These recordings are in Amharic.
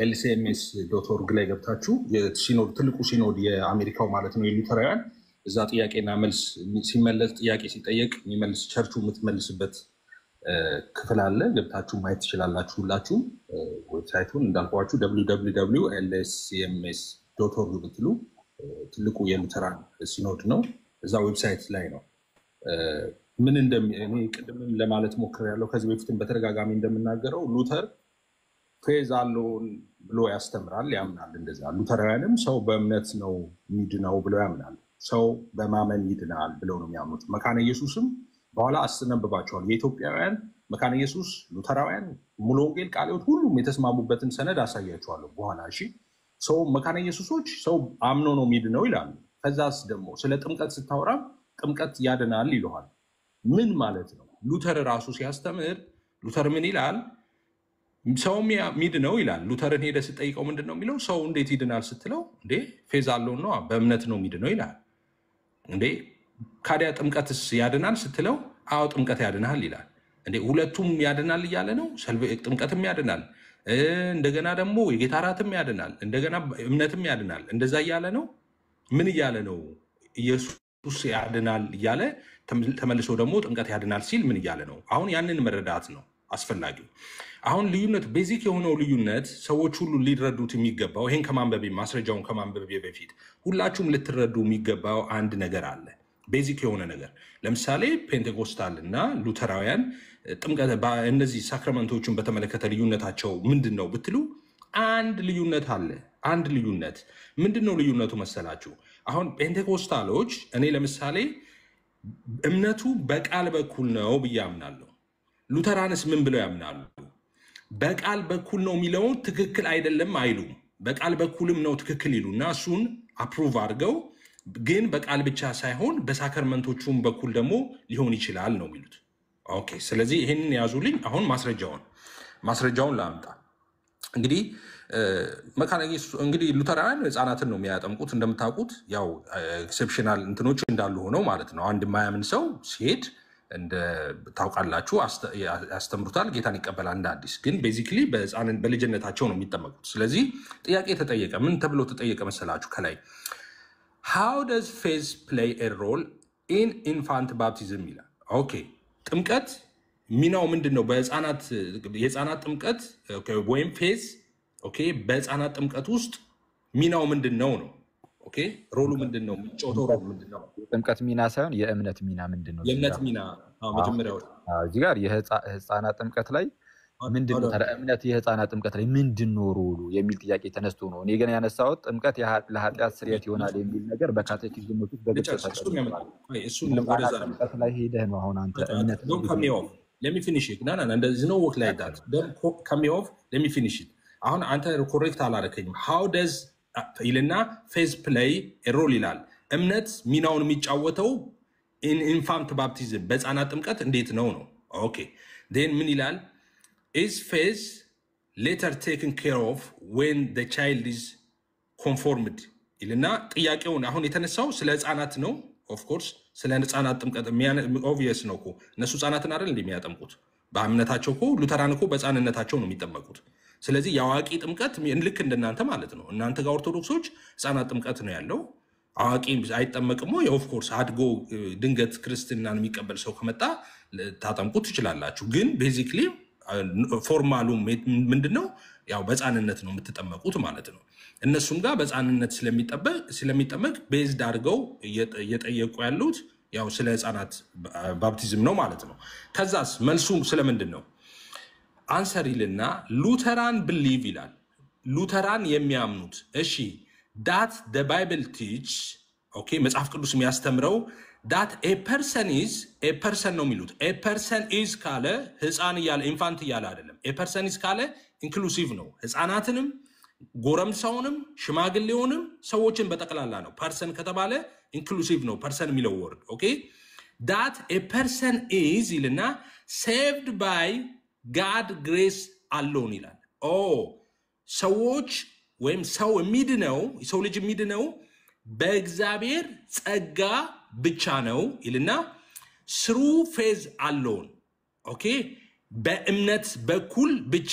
lcms.org ላይ ገብታችሁ የሲኖድ ትልቁ ሲኖድ የአሜሪካው ማለት ነው የሉተራውያን እዛ ጥያቄና መልስ ሲመለስ ጥያቄ ሲጠየቅ የሚመልስ ቸርቹ የምትመልስበት ክፍል አለ። ገብታችሁ ማየት ትችላላችሁ። ሁላችሁ ዌብሳይቱን እንዳልኳችሁ www.lcms.org ብትሉ ትልቁ የሉተራን ሲኖድ ነው። እዛ ዌብሳይት ላይ ነው። ምን እኔ ቅድም ለማለት ሞክሬያለሁ። ከዚህ በፊትም በተደጋጋሚ እንደምናገረው ሉተር ፌዝ አለውን ብሎ ያስተምራል፣ ያምናል። እንደዛ ሉተራውያንም ሰው በእምነት ነው የሚድነው ብለው ያምናል። ሰው በማመን ይድናል ብለው ነው የሚያምኑት። መካነ ኢየሱስም በኋላ አስነብባቸዋል። የኢትዮጵያውያን መካነ ኢየሱስ፣ ሉተራውያን፣ ሙሉ ወንጌል፣ ቃለ ሕይወት ሁሉም የተስማሙበትን ሰነድ አሳያቸዋለሁ በኋላ። እሺ ሰው መካነ ኢየሱሶች ሰው አምኖ ነው የሚድነው ይላሉ። ከዛስ ደግሞ ስለ ጥምቀት ስታወራም ጥምቀት ያድናል ይለዋል። ምን ማለት ነው? ሉተር ራሱ ሲያስተምር ሉተር ምን ይላል? ሰው ሚድነው ይላል። ሉተርን ሄደ ስጠይቀው ምንድን ነው የሚለው? ሰው እንዴት ይድናል ስትለው እንዴ ፌዝ አለው ነው በእምነት ነው ሚድነው ይላል። እንዴ ካዲያ ጥምቀትስ ያድናል ስትለው አዎ ጥምቀት ያድናል ይላል። እንዴ ሁለቱም ያድናል እያለ ነው? ጥምቀትም ያድናል፣ እንደገና ደግሞ የጌታ እራትም ያድናል፣ እንደገና እምነትም ያድናል። እንደዛ እያለ ነው። ምን እያለ ነው? ኢየሱስ ያድናል እያለ ተመልሶ ደግሞ ጥምቀት ያድናል ሲል ምን እያለ ነው? አሁን ያንን መረዳት ነው አስፈላጊው። አሁን ልዩነት ቤዚክ የሆነው ልዩነት ሰዎች ሁሉ ሊረዱት የሚገባው ይሄን ከማንበቤ ማስረጃውን ከማንበቤ በፊት ሁላችሁም ልትረዱ የሚገባው አንድ ነገር አለ። ቤዚክ የሆነ ነገር ለምሳሌ ፔንቴኮስታል እና ሉተራውያን ጥምቀት እነዚህ ሳክራመንቶችን በተመለከተ ልዩነታቸው ምንድን ነው ብትሉ አንድ ልዩነት አለ። አንድ ልዩነት ምንድን ነው ልዩነቱ መሰላችሁ? አሁን ፔንቴኮስታሎች እኔ ለምሳሌ እምነቱ በቃል በኩል ነው ብዬ አምናለሁ። ሉተራንስ ምን ብለው ያምናሉ? በቃል በኩል ነው የሚለውን ትክክል አይደለም አይሉም። በቃል በኩልም ነው ትክክል ይሉና እሱን አፕሩቭ አድርገው ግን በቃል ብቻ ሳይሆን በሳክራመንቶቹም በኩል ደግሞ ሊሆን ይችላል ነው የሚሉት። ኦኬ፣ ስለዚህ ይህንን ያዙልኝ። አሁን ማስረጃውን ላምጣ። እንግዲህ እንግዲህ ሉተራውያን ህፃናትን ነው የሚያጠምቁት። እንደምታውቁት ያው ኤክሴፕሽናል እንትኖች እንዳሉ ሆነው ማለት ነው። አንድ የማያምን ሰው ሲሄድ ታውቃላችሁ ያስተምሩታል፣ ጌታን ይቀበላል እንደ አዲስ። ግን ቤዚክሊ በልጅነታቸው ነው የሚጠመቁት። ስለዚህ ጥያቄ ተጠየቀ። ምን ተብሎ ተጠየቀ መሰላችሁ? ከላይ how does faith play a role in infant baptism ይላል። ኦኬ፣ ጥምቀት ሚናው ምንድን ነው? የህፃናት ጥምቀት ወይም ፌዝ ኦኬ፣ በህፃናት ጥምቀት ውስጥ ሚናው ምንድን ነው ነው? ኦኬ፣ ሮሉ ምንድን ነው? የሚጫወተው ሮል ምንድን ነው? የጥምቀት ሚና ሳይሆን የእምነት ሚና ምንድን ነው? የእምነት ሚና መጀመሪያው እዚህ ጋር የህፃናት ጥምቀት ላይ ምንድን ነው እምነት የህፃናት ጥምቀት ላይ ምንድን ነው ሮሉ የሚል ጥያቄ ተነስቶ ነው እኔ ገና ያነሳሁት። ጥምቀት ለኃጢአት ስርየት ይሆናል የሚል ነገር በካቴኪዝሞች በግልጽ ተቀምጧል። ጥምቀት ላይ ሄደህ ነው አሁን አንተ እምነት let me finish it no there's no work like that don't cut me off let me finish it አሁን አንተ ኮሬክት አላረከኝም። how does ይልና faith play a role ይላል። እምነት ሚናውን የሚጫወተው in infant baptism በህፃናት ጥምቀት እንዴት ነው ነው? ኦኬ then ምን ይላል? is faith later taken care of when the child is conformed ይልና ጥያቄውን አሁን የተነሳው ስለ ህፃናት ነው። ኦፍ ኮርስ ስለ ህፃናት ጥምቀት ኦብቪየስ ነው እኮ እነሱ ህፃናትን አይደል እንደሚያጠምቁት በእምነታቸው እኮ ሉተራን እኮ በህፃንነታቸው ነው የሚጠመቁት። ስለዚህ የአዋቂ ጥምቀት ልክ እንደናንተ ማለት ነው። እናንተ ጋር ኦርቶዶክሶች ህፃናት ጥምቀት ነው ያለው፣ አዋቂ አይጠመቅም። ኦፍ ኮርስ አድጎ ድንገት ክርስትናን የሚቀበል ሰው ከመጣ ታጠምቁት ትችላላችሁ። ግን ቤዚክሊ ፎርማሉ ምንድነው? ያው በህፃንነት ነው የምትጠመቁት ማለት ነው። እነሱም ጋር በህፃንነት ስለሚጠመቅ ቤዝድ አድርገው እየጠየቁ ያሉት ያው ስለ ህፃናት ባፕቲዝም ነው ማለት ነው። ከዛስ መልሱ ስለምንድን ነው? አንሰር ይልና ሉተራን ብሊቭ ይላል። ሉተራን የሚያምኑት እሺ that the Bible teach ኦኬ መጽሐፍ ቅዱስ የሚያስተምረው that a person ነው የሚሉት a person is ካለ ህፃን እያለ ኢንፋንት እያለ አይደለም። a person is ካለ ኢንክሉሲቭ ነው። ህፃናትንም ጎረምሳውንም ሽማግሌውንም ሰዎችን በጠቅላላ ነው። ፐርሰን ከተባለ ኢንክሉሲቭ ነው ፐርሰን የሚለው ወርድ ኦኬ that a person is ይልና saved by God grace alone ይላል። ሰዎች ወይም ሰው የሚድነው ሰው ልጅ የሚድነው በእግዚአብሔር ጸጋ ብቻ ነው ይልና through faith alone ኦኬ በእምነት በኩል ብቻ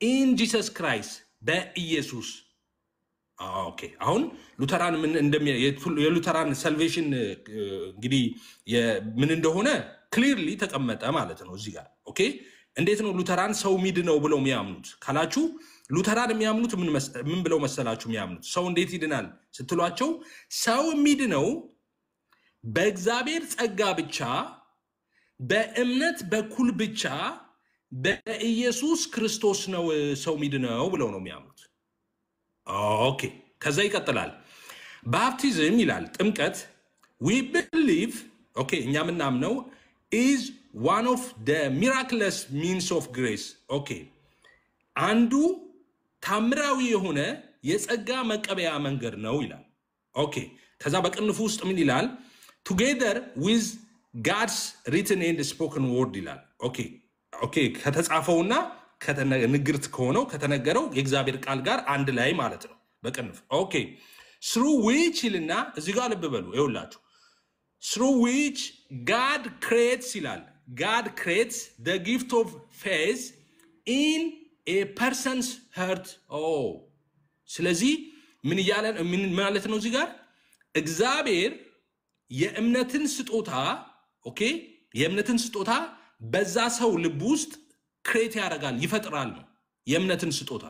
in Jesus Christ በኢየሱስ ኦኬ አሁን ሉተራን ምን የሉተራን ሳልቬሽን እንግዲህ ምን እንደሆነ ክሊርሊ ተቀመጠ ማለት ነው እዚህ ጋር ኦኬ እንዴት ነው ሉተራን ሰው ሚድነው ብለው የሚያምኑት ካላችሁ ሉተራን የሚያምኑት ምን ብለው መሰላችሁ የሚያምኑት ሰው እንዴት ይድናል ስትሏቸው ሰው ሚድነው በእግዚአብሔር ጸጋ ብቻ በእምነት በኩል ብቻ በኢየሱስ ክርስቶስ ነው ሰው ሚድነው ብለው ነው የሚያምኑት ኦኬ ከዛ ይቀጥላል ባፕቲዝም ይላል ጥምቀት we believe ኦኬ እኛ ምናምነው is one of the miraculous means of grace ኦኬ አንዱ ታምራዊ የሆነ የጸጋ መቀበያ መንገድ ነው ይላል ኦኬ ከዛ በቅንፉ ውስጥ ምን ይላል together with God's written and spoken word ይላል ኦኬ ኦኬ ከተጻፈውና ከተነገርት ከሆነው ከተነገረው የእግዚአብሔር ቃል ጋር አንድ ላይ ማለት ነው በቅንፍ ኦኬ through which ይልና እዚህ ጋር ልብ በሉ ይውላችሁ through which God creates ይላል God creates the gift of faith in a person's heart ስለዚህ ምን ይያለን ምን ማለት ነው እዚህ ጋር እግዚአብሔር የእምነትን ስጦታ ኦኬ የእምነትን ስጦታ በዛ ሰው ልብ ውስጥ ክሬት ያደርጋል ይፈጥራል ነው የእምነትን ስጦታ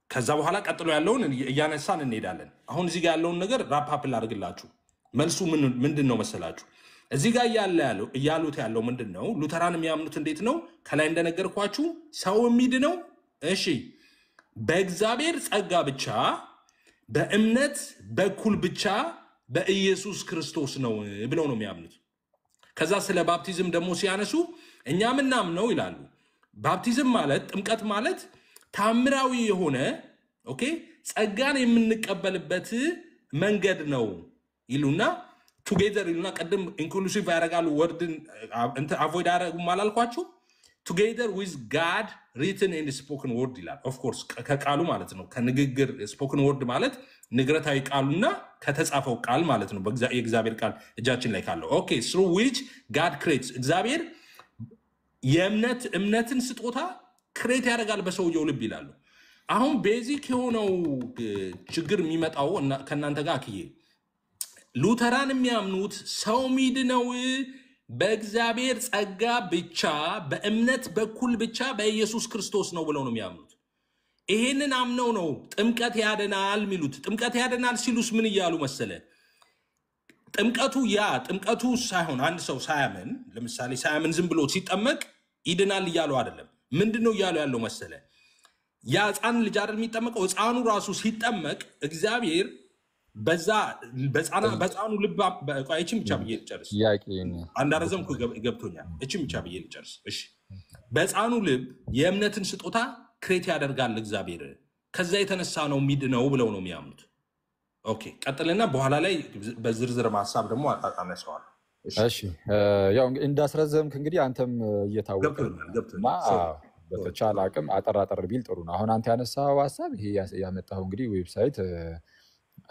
ከዛ በኋላ ቀጥሎ ያለውን እያነሳን እንሄዳለን አሁን እዚህ ጋር ያለውን ነገር ራፕ አፕ ላድርግላችሁ መልሱ ምንድነው መሰላችሁ እዚህ ጋር ያሉት ያለው ምንድነው ሉተራን የሚያምኑት እንዴት ነው ከላይ እንደነገርኳችሁ ሰው የሚድነው እሺ በእግዚአብሔር ጸጋ ብቻ በእምነት በኩል ብቻ በኢየሱስ ክርስቶስ ነው ብለው ነው የሚያምኑት ከዛ ስለ ባፕቲዝም ደግሞ ሲያነሱ እኛ ምናምነው ይላሉ ባፕቲዝም ማለት ጥምቀት ማለት ታምራዊ የሆነ ኦኬ ጸጋን የምንቀበልበት መንገድ ነው ይሉና together ይሉና ቀደም ኢንክሉሲቭ ያደርጋሉ ወርድን አቮይድ ያደርጉ ማላልኳችሁ together with God written and spoken word ይላል of course ከቃሉ ማለት ነው ከንግግር spoken word ማለት ንግረታዊ ቃሉና ከተጻፈው ቃል ማለት ነው የእግዚአብሔር ቃል እጃችን ላይ ካለው ኦኬ through which God creates እግዚአብሔር የእምነትን ስጦታ ክሬት ያደርጋል በሰውየው ልብ ይላሉ አሁን ቤዚክ የሆነው ችግር የሚመጣው ከናንተ ጋር አክዬ ሉተራን የሚያምኑት ሰው ሚድነው በእግዚአብሔር ጸጋ ብቻ በእምነት በኩል ብቻ በኢየሱስ ክርስቶስ ነው ብለው ነው የሚያምኑት ይሄንን አምነው ነው ጥምቀት ያደናል ሚሉት ጥምቀት ያደናል ሲሉስ ምን ይያሉ መሰለ ጥምቀቱ ሳይሆን አንድ ሰው ሳያምን ለምሳሌ ሳያምን ዝም ብሎ ሲጠመቅ ይድናል ይያሉ አይደለም ምንድነው ይያሉ ያለው መሰለ ያ ሕፃን ልጅ አይደል የሚጠመቀው ሕፃኑ ራሱ ሲጠመቅ እግዚአብሔር በሕፃኑ ልብ እቺም ብቻ ብዬ ልጨርስ አንዳረዘምኩ ገብቶኛል እቺም ብቻ ብዬ ልጨርስ እሺ በሕፃኑ ልብ የእምነትን ስጦታ ክሬት ያደርጋል እግዚአብሔር ከዛ የተነሳ ነው ሚድነው ብለው ነው የሚያምኑት ኦኬ ቀጥልና በኋላ ላይ በዝርዝር ማሳብ ደግሞ አጣጣመሰዋል እሺ ያው እንዳስረዘምክ እንግዲህ አንተም እየታወቀ በተቻለ አቅም አጠራጠር ቢል ጥሩ ነው አሁን አንተ ያነሳው ሐሳብ ይሄ ያመጣው እንግዲህ ዌብሳይት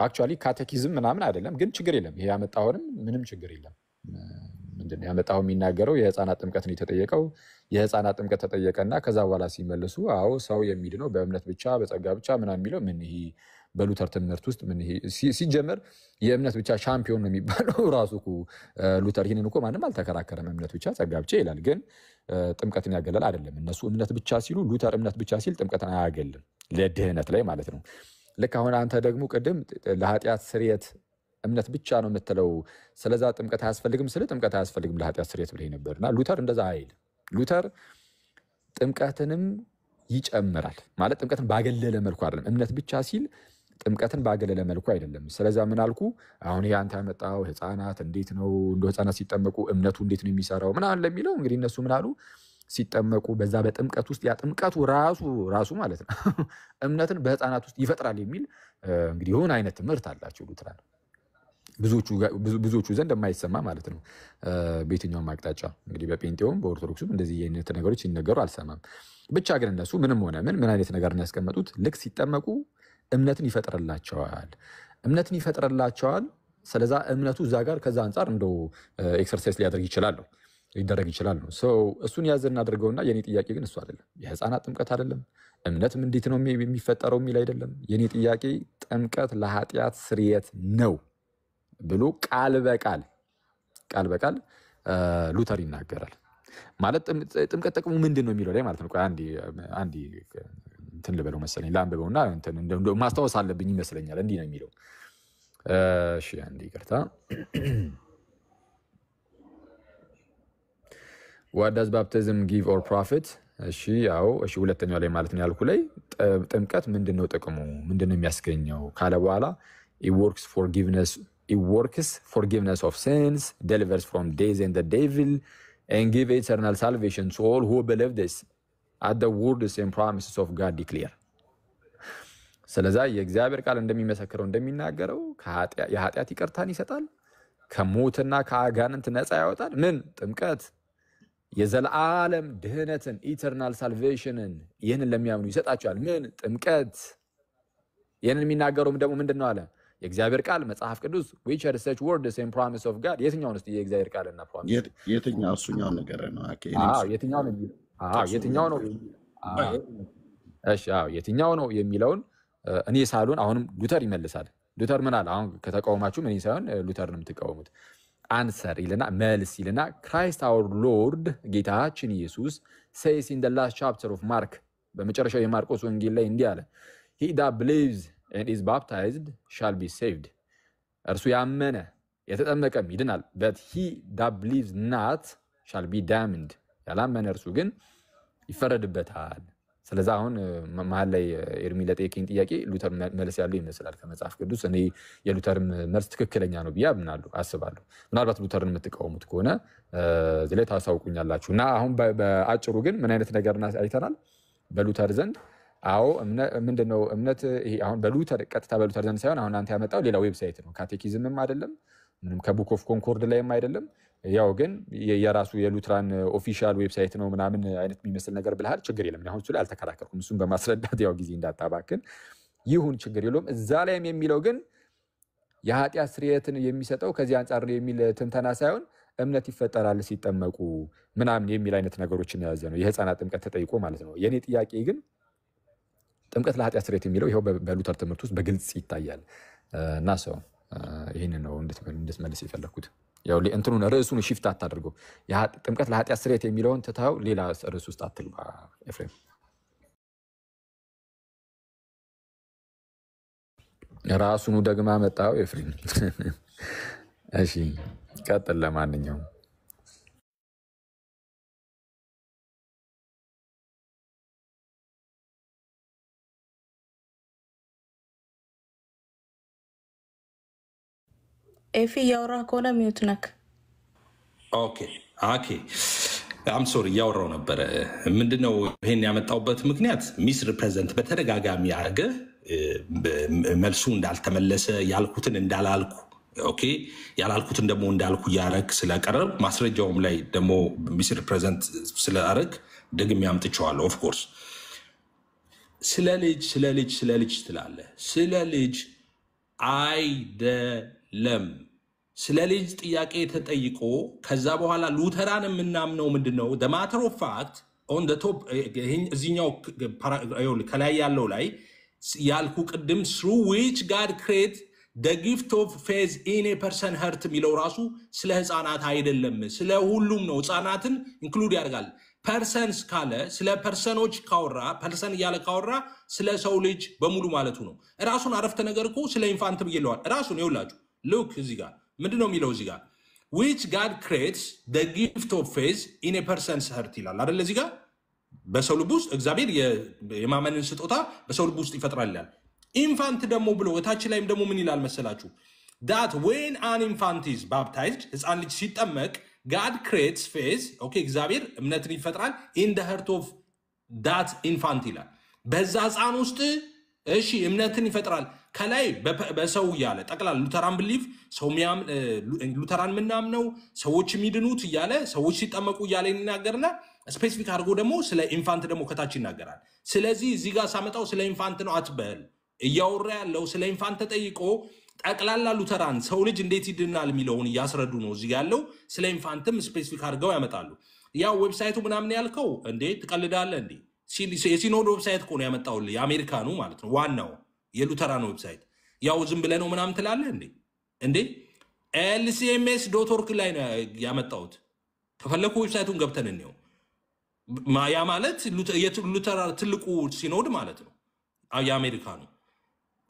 አክቹአሊ ካቴኪዝም ምናምን አይደለም ግን ችግር የለም ይሄ ያመጣውንም ምንም ችግር የለም ምንድነው ያመጣው የሚናገረው የህፃናት ጥምቀት ነው የተጠየቀው የህፃናት ጥምቀት ተጠየቀና ከዛ በኋላ ሲመለሱ አዎ ሰው የሚድነው በእምነት ብቻ በጸጋ ብቻ ምናምን የሚለው ምን ይሄ በሉተር ትምህርት ውስጥ ምን ይሄ ሲጀመር የእምነት ብቻ ሻምፒዮን ነው የሚባለው ራሱ ሉተር ይሄንን እኮ ማንም አልተከራከረም እምነት ብቻ ጸጋ ብቻ ይላል ግን ጥምቀትን ያገለል አይደለም እነሱ እምነት ብቻ ሲሉ ሉተር እምነት ብቻ ሲል ጥምቀትን አያገልም ለድህነት ላይ ማለት ነው ልክ አሁን አንተ ደግሞ ቀደም ለኃጢአት ስርየት እምነት ብቻ ነው የምትለው ስለዛ ጥምቀት አያስፈልግም ስለ ጥምቀት አያስፈልግም ለኃጢአት ስርየት ብለህ ነበርና ሉተር እንደዛ አይል ሉተር ጥምቀትንም ይጨምራል ማለት ጥምቀትን ባገለለ መልኩ አይደለም እምነት ብቻ ሲል ጥምቀትን ባገለለ መልኩ አይደለም ስለዛ ምን አልኩ አሁን ይሄ አንተ ያመጣው ህፃናት እንዴት ነው እንደ ህፃናት ሲጠመቁ እምነቱ እንዴት ነው የሚሰራው ምን አለ ለሚለው እንግዲህ እነሱ ምን አሉ ሲጠመቁ በዛ በጥምቀት ውስጥ ያ ጥምቀቱ ራሱ ማለት ነው እምነትን በህፃናት ውስጥ ይፈጥራል የሚል እንግዲህ ሆነ አይነት ትምህርት አላቸው ሉተራን ብዙዎቹ ዘንድ የማይሰማ ማለት ነው በየትኛውም አቅጣጫ እንግዲህ በጴንጤውም በኦርቶዶክሱም እንደዚህ አይነት ነገሮች ሲነገሩ አልሰማም ብቻ ግን እነሱ ምንም ሆነ ምን አይነት ነገር ነው ያስቀመጡት ልክ ሲጠመቁ እምነትን ይፈጥርላቸዋል ስለዛ እምነቱ እዛ ጋር ከዛ አንፃር እንደው ኤክሰርሳይዝ ሊያደርግ ይችላል ሊደረግ ይችላል ነው። እሱን ያዘን አድርገውና የኔ ጥያቄ ግን እሱ አይደለም። የህፃናት ጥምቀት አይደለም። እምነትም እንዴት ነው የሚፈጠረው የሚል አይደለም። የኔ ጥያቄ ጥምቀት ለኃጢአት ስርየት ነው ብሎ ቃል በቃል ሉተር ይናገራል። ማለት ጥምቀት ጥቅሙ ምንድን ነው የሚለው ላይ ማለት ነው። ቆይ አንዴ እንትን ልበለው መሰለኝ ላንብበውና እንትን ማስታወስ አለብኝ ይመስለኛል። እንዲህ ነው የሚለው። እሺ አንዴ ይቅርታ። What does baptism give or profit? እሺ ያው እሺ ሁለተኛው ላይ ማለት ነው ያልኩ ላይ ጥምቀት ምንድነው ጥቅሙ ምንድነው የሚያስገኘው ካለ በኋላ it works forgiveness of sins, delivers from days and the devil, and give eternal salvation to all who believe this at the words and promises of God declare. ስለዛ የእግዚአብሔር ቃል እንደሚመሰክረው እንደሚናገረው የኃጢአት ይቅርታን ይሰጣል፣ ከሞትና ከአጋንንት ነፃ ያወጣል። ምን ጥምቀት የዘላለም ድህነትን ኢተርናል ሳልቬሽንን ይህንን ለሚያምኑ ይሰጣቸዋል። ምን ጥምቀት ይህንን የሚናገረውም ደግሞ ምንድነው አለ የእግዚአብሔር ቃል መጽሐፍ ቅዱስ which are such words and promise of God። የትኛው ነው የእግዚአብሔር ቃልና ፕሮሚስ? የትኛው እሱኛው ነገር ነው? የትኛው ነው? የትኛው ነው? እሺ የትኛው ነው የሚለውን እኔ ሳሉን አሁንም ሉተር ይመልሳል። ሉተር ምን አለ? አሁን ከተቃወማችሁ ምን ሳይሆን ሉተርን የምትቃወሙት answer ይልና መልስ ይልና Christ our Lord ጌታችን ኢየሱስ says in the last chapter of Mark በመጨረሻው የማርቆስ ወንጌል ላይ እንዲህ አለ he that believes and is baptized shall be saved። እርሱ ያመነ የተጠመቀም ይድናል። but he that believes not shall be damned። ያላመነ እርሱ ግን ይፈረድበታል። ስለዚህ አሁን መሀል ላይ ኤርሚ ለጠየቀኝ ጥያቄ ሉተር መልስ ያለው ይመስላል ከመጽሐፍ ቅዱስ። እኔ የሉተር መልስ ትክክለኛ ነው ብዬ አስባለሁ። ምናልባት ሉተርን የምትቃወሙት ከሆነ እዚህ ላይ ታሳውቁኛላችሁ። እና አሁን በአጭሩ ግን ምን አይነት ነገር አይተናል በሉተር ዘንድ? አዎ ምንድነው እምነት? ይሄ አሁን በሉተር ቀጥታ በሉተር ዘንድ ሳይሆን አሁን አንተ ያመጣው ሌላ ዌብሳይት ነው። ካቴኪዝምም አይደለም ምንም ከቡክ ኦፍ ኮንኮርድ ላይም አይደለም። ያው ግን የራሱ የሉትራን ኦፊሻል ዌብሳይት ነው ምናምን አይነት የሚመስል ነገር ብለሃል። ችግር የለም። አሁን እሱ ላይ አልተከራከርኩም። እሱን በማስረዳት ያው ጊዜ እንዳታባክን ይሁን ችግር የለውም። እዛ ላይም የሚለው ግን የኃጢአት ስርየትን የሚሰጠው ከዚህ አንፃር ነው የሚል ትንተና ሳይሆን እምነት ይፈጠራል ሲጠመቁ ምናምን የሚል አይነት ነገሮችን የያዘ ነው። የህፃናት ጥምቀት ተጠይቆ ማለት ነው። የኔ ጥያቄ ግን ጥምቀት ለኃጢአት ስርየት የሚለው ይሄው በሉተር ትምህርት ውስጥ በግልጽ ይታያል እና ሰው ይሄን ነው እንድትመልስ የፈለኩት። ያው እንትኑን ርዕሱን ሽፍት አታድርገው። ጥምቀት ለኃጢአት ስርየት የሚለውን ትተው ሌላ ርዕስ ውስጥ አትግባ ኤፍሬም። ራሱኑ ደግማ መጣው ኤፍሬም። እሺ ቀጥል። ለማንኛውም ኤፊ ያወራ ከሆነ ሚውት ነክ። ኦኬ አም ሶሪ ያወራው ነበር። ምንድነው ይሄን ያመጣውበት ምክንያት ሚስ ሪፕሬዘንት በተደጋጋሚ ያርገ መልሱ እንዳልተመለሰ ያልኩትን እንዳላልኩ ኦኬ ያላልኩትን ደግሞ እንዳልኩ ያረክ ስለቀረብ ማስረጃውም ላይ ደግሞ ሚስ ሪፕሬዘንት ስለአረክ ደግሜ ያምጥቻለሁ። ኦፍ ኮርስ ስለ ልጅ ትላለ። ስለ ልጅ አይደለም። ስለ ልጅ ጥያቄ ተጠይቆ ከዛ በኋላ ሉተራን የምናምነው ምንድነው? the matter of fact on the top እዚህኛው ከላይ ያለው ላይ ያልኩ ቅድም through which God create the gift of faith in a person heart የሚለው ራሱ ስለ ህፃናት አይደለም፣ ስለ ሁሉም ነው። ህፃናትን ኢንክሉድ ያደርጋል። ፐርሰንስ ካለ ስለ ፐርሰኖች ካወራ ፐርሰን እያለ ካወራ ስለ ሰው ልጅ በሙሉ ማለቱ ነው። ራሱን አረፍተ ነገር እኮ ስለ ኢንፋንት ብዬለዋል። ራሱን ይውላችሁ ሉክ እዚህ ጋር ምንድነው የሚለው? እዚህ ጋር which God creates the gift of faith in a person's heart ይላል አይደል? እዚህ ጋር በሰው ልብ ውስጥ እግዚአብሔር የማመንን ስጦታ በሰው ልብ ውስጥ ይፈጥራል ይላል። ኢንፋንት ደግሞ ብሎ እታች ላይም ደግሞ ምን ይላል መሰላችሁ? that when an infant is baptized ህፃን ልጅ ሲጠመቅ God creates faith ኦኬ እግዚአብሔር እምነትን ይፈጥራል in the heart of that infant ይላል። በዛ ህፃን ውስጥ እሺ እምነትን ይፈጥራል። ከላይ በሰው እያለ ጠቅላላ ሉተራን ብሊቭ ሰው ሉተራን ምናምነው ሰዎች የሚድኑት እያለ ሰዎች ሲጠመቁ እያለ ይናገርና ስፔሲፊክ አድርጎ ደግሞ ስለ ኢንፋንት ደግሞ ከታች ይናገራል። ስለዚህ እዚህ ጋር ሳመጣው ስለ ኢንፋንት ነው አትበል። እያወራ ያለው ስለ ኢንፋንት ተጠይቆ ጠቅላላ ሉተራን ሰው ልጅ እንዴት ይድናል የሚለውን እያስረዱ ነው እዚህ ያለው። ስለ ኢንፋንትም ስፔሲፊክ አድርገው ያመጣሉ። ያው ዌብሳይቱ ምናምን ያልከው እንዴ ትቀልዳለህ እንዴ? የሲኖድ ዌብሳይት እኮ ነው ያመጣውልህ፣ የአሜሪካኑ ማለት ነው፣ ዋናው የሉተራን ዌብሳይት። ያው ዝም ብለህ ነው ምናምን ትላለህ እንዴ? lcms.org ላይ ነው ያመጣሁት። ከፈለኩ ዌብሳይቱን ገብተን እንየው። ያ ማለት ሉተራ ትልቁ ሲኖድ ማለት ነው የአሜሪካኑ።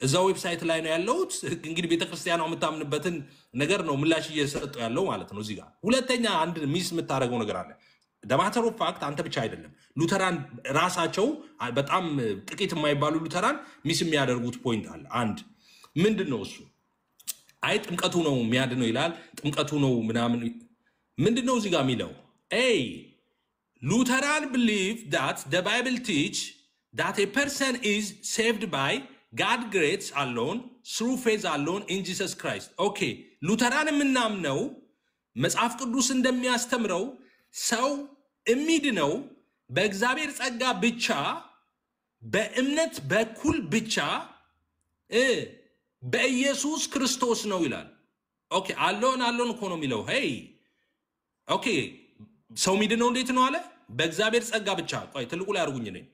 እዛ ዌብሳይት ላይ ነው ያለውት። እንግዲህ ቤተክርስቲያኗ የምታምንበትን ነገር ነው ምላሽ እየሰጠው ያለው ማለት ነው እዚህ ጋር። ሁለተኛ አንድ ሚስ የምታደርገው ነገር አለ። ደማተር ኦፍ ፋክት አንተ ብቻ አይደለም፣ ሉተራን ራሳቸው በጣም ጥቂት የማይባሉ ሉተራን ሚስ የሚያደርጉት ፖይንት አለ። አንድ ምንድን ነው እሱ? አይ ጥምቀቱ ነው የሚያድነው ይላል። ጥምቀቱ ነው ምናምን ምንድን ነው እዚህ ጋር የሚለው? Lutheran believe that the Bible teach that a person is saved by God's grace alone, through faith alone in Jesus Christ. Okay, ሉተራን የምናምነው መጽሐፍ ቅዱስ እንደሚያስተምረው ሰው የሚድነው በእግዚአብሔር ጸጋ ብቻ በእምነት በኩል ብቻ በኢየሱስ ክርስቶስ ነው ይላል። ኦኬ አሎን እኮ ነው የሚለው። ሄይ ኦኬ ሰው ሚድነው እንዴት ነው አለ? በእግዚአብሔር ጸጋ ብቻ። ቆይ ትልቁ ላይ አርጉኝ ነኝ።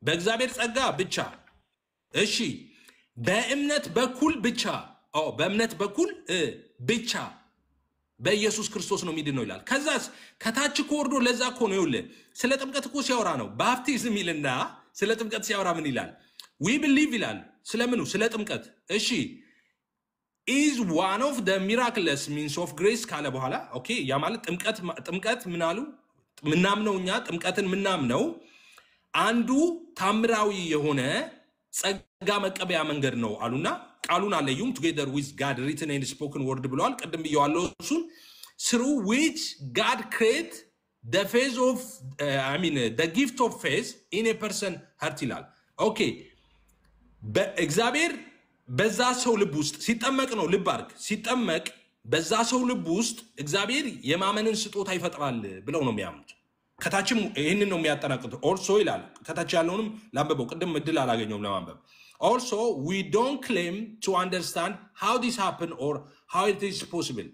በእግዚአብሔር ጸጋ ብቻ። እሺ በእምነት በኩል ብቻ። በእምነት በኩል ብቻ በኢየሱስ ክርስቶስ ነው ሚድነው ይላል። ከዛስ ከታች ኮርዶ ለዛ እኮ ነው ይውል ስለ ጥምቀት እኮ ሲያወራ ነው ባፕቲዝም ይልና ስለ ጥምቀት ሲያወራ ምን ይላል? we believe ይላል። ስለምኑ? ስለ ጥምቀት። እሺ is one of the miraculous means of grace ካለ በኋላ ኦኬ ያ ማለት ጥምቀት ምናሉ ምናምነው እኛ ጥምቀትን ምናምነው አንዱ ታምራዊ የሆነ ጸጋ መቀበያ መንገድ ነው አሉና ቃሉን አለዩም together with God written and spoken word ብለዋል። ቀደም ብየዋለሁ እሱን through which God create the faith of the gift of faith in a person heart ይላል። ኦኬ በእግዚአብሔር በዛ ሰው ልብ ውስጥ ሲጠመቅ ነው። ልብ አድርግ፣ ሲጠመቅ በዛ ሰው ልብ ውስጥ እግዚአብሔር የማመንን ስጦታ ይፈጥራል ብለው ነው የሚያምኑት። ከታችም ይህንን ነው የሚያጠናቅቁት። ኦልሶ ይላል ከታች ያለውንም ላንበበው፣ ቅድም እድል አላገኘውም ለማንበብ። also we don't claim to understand how this happen or how it is possible።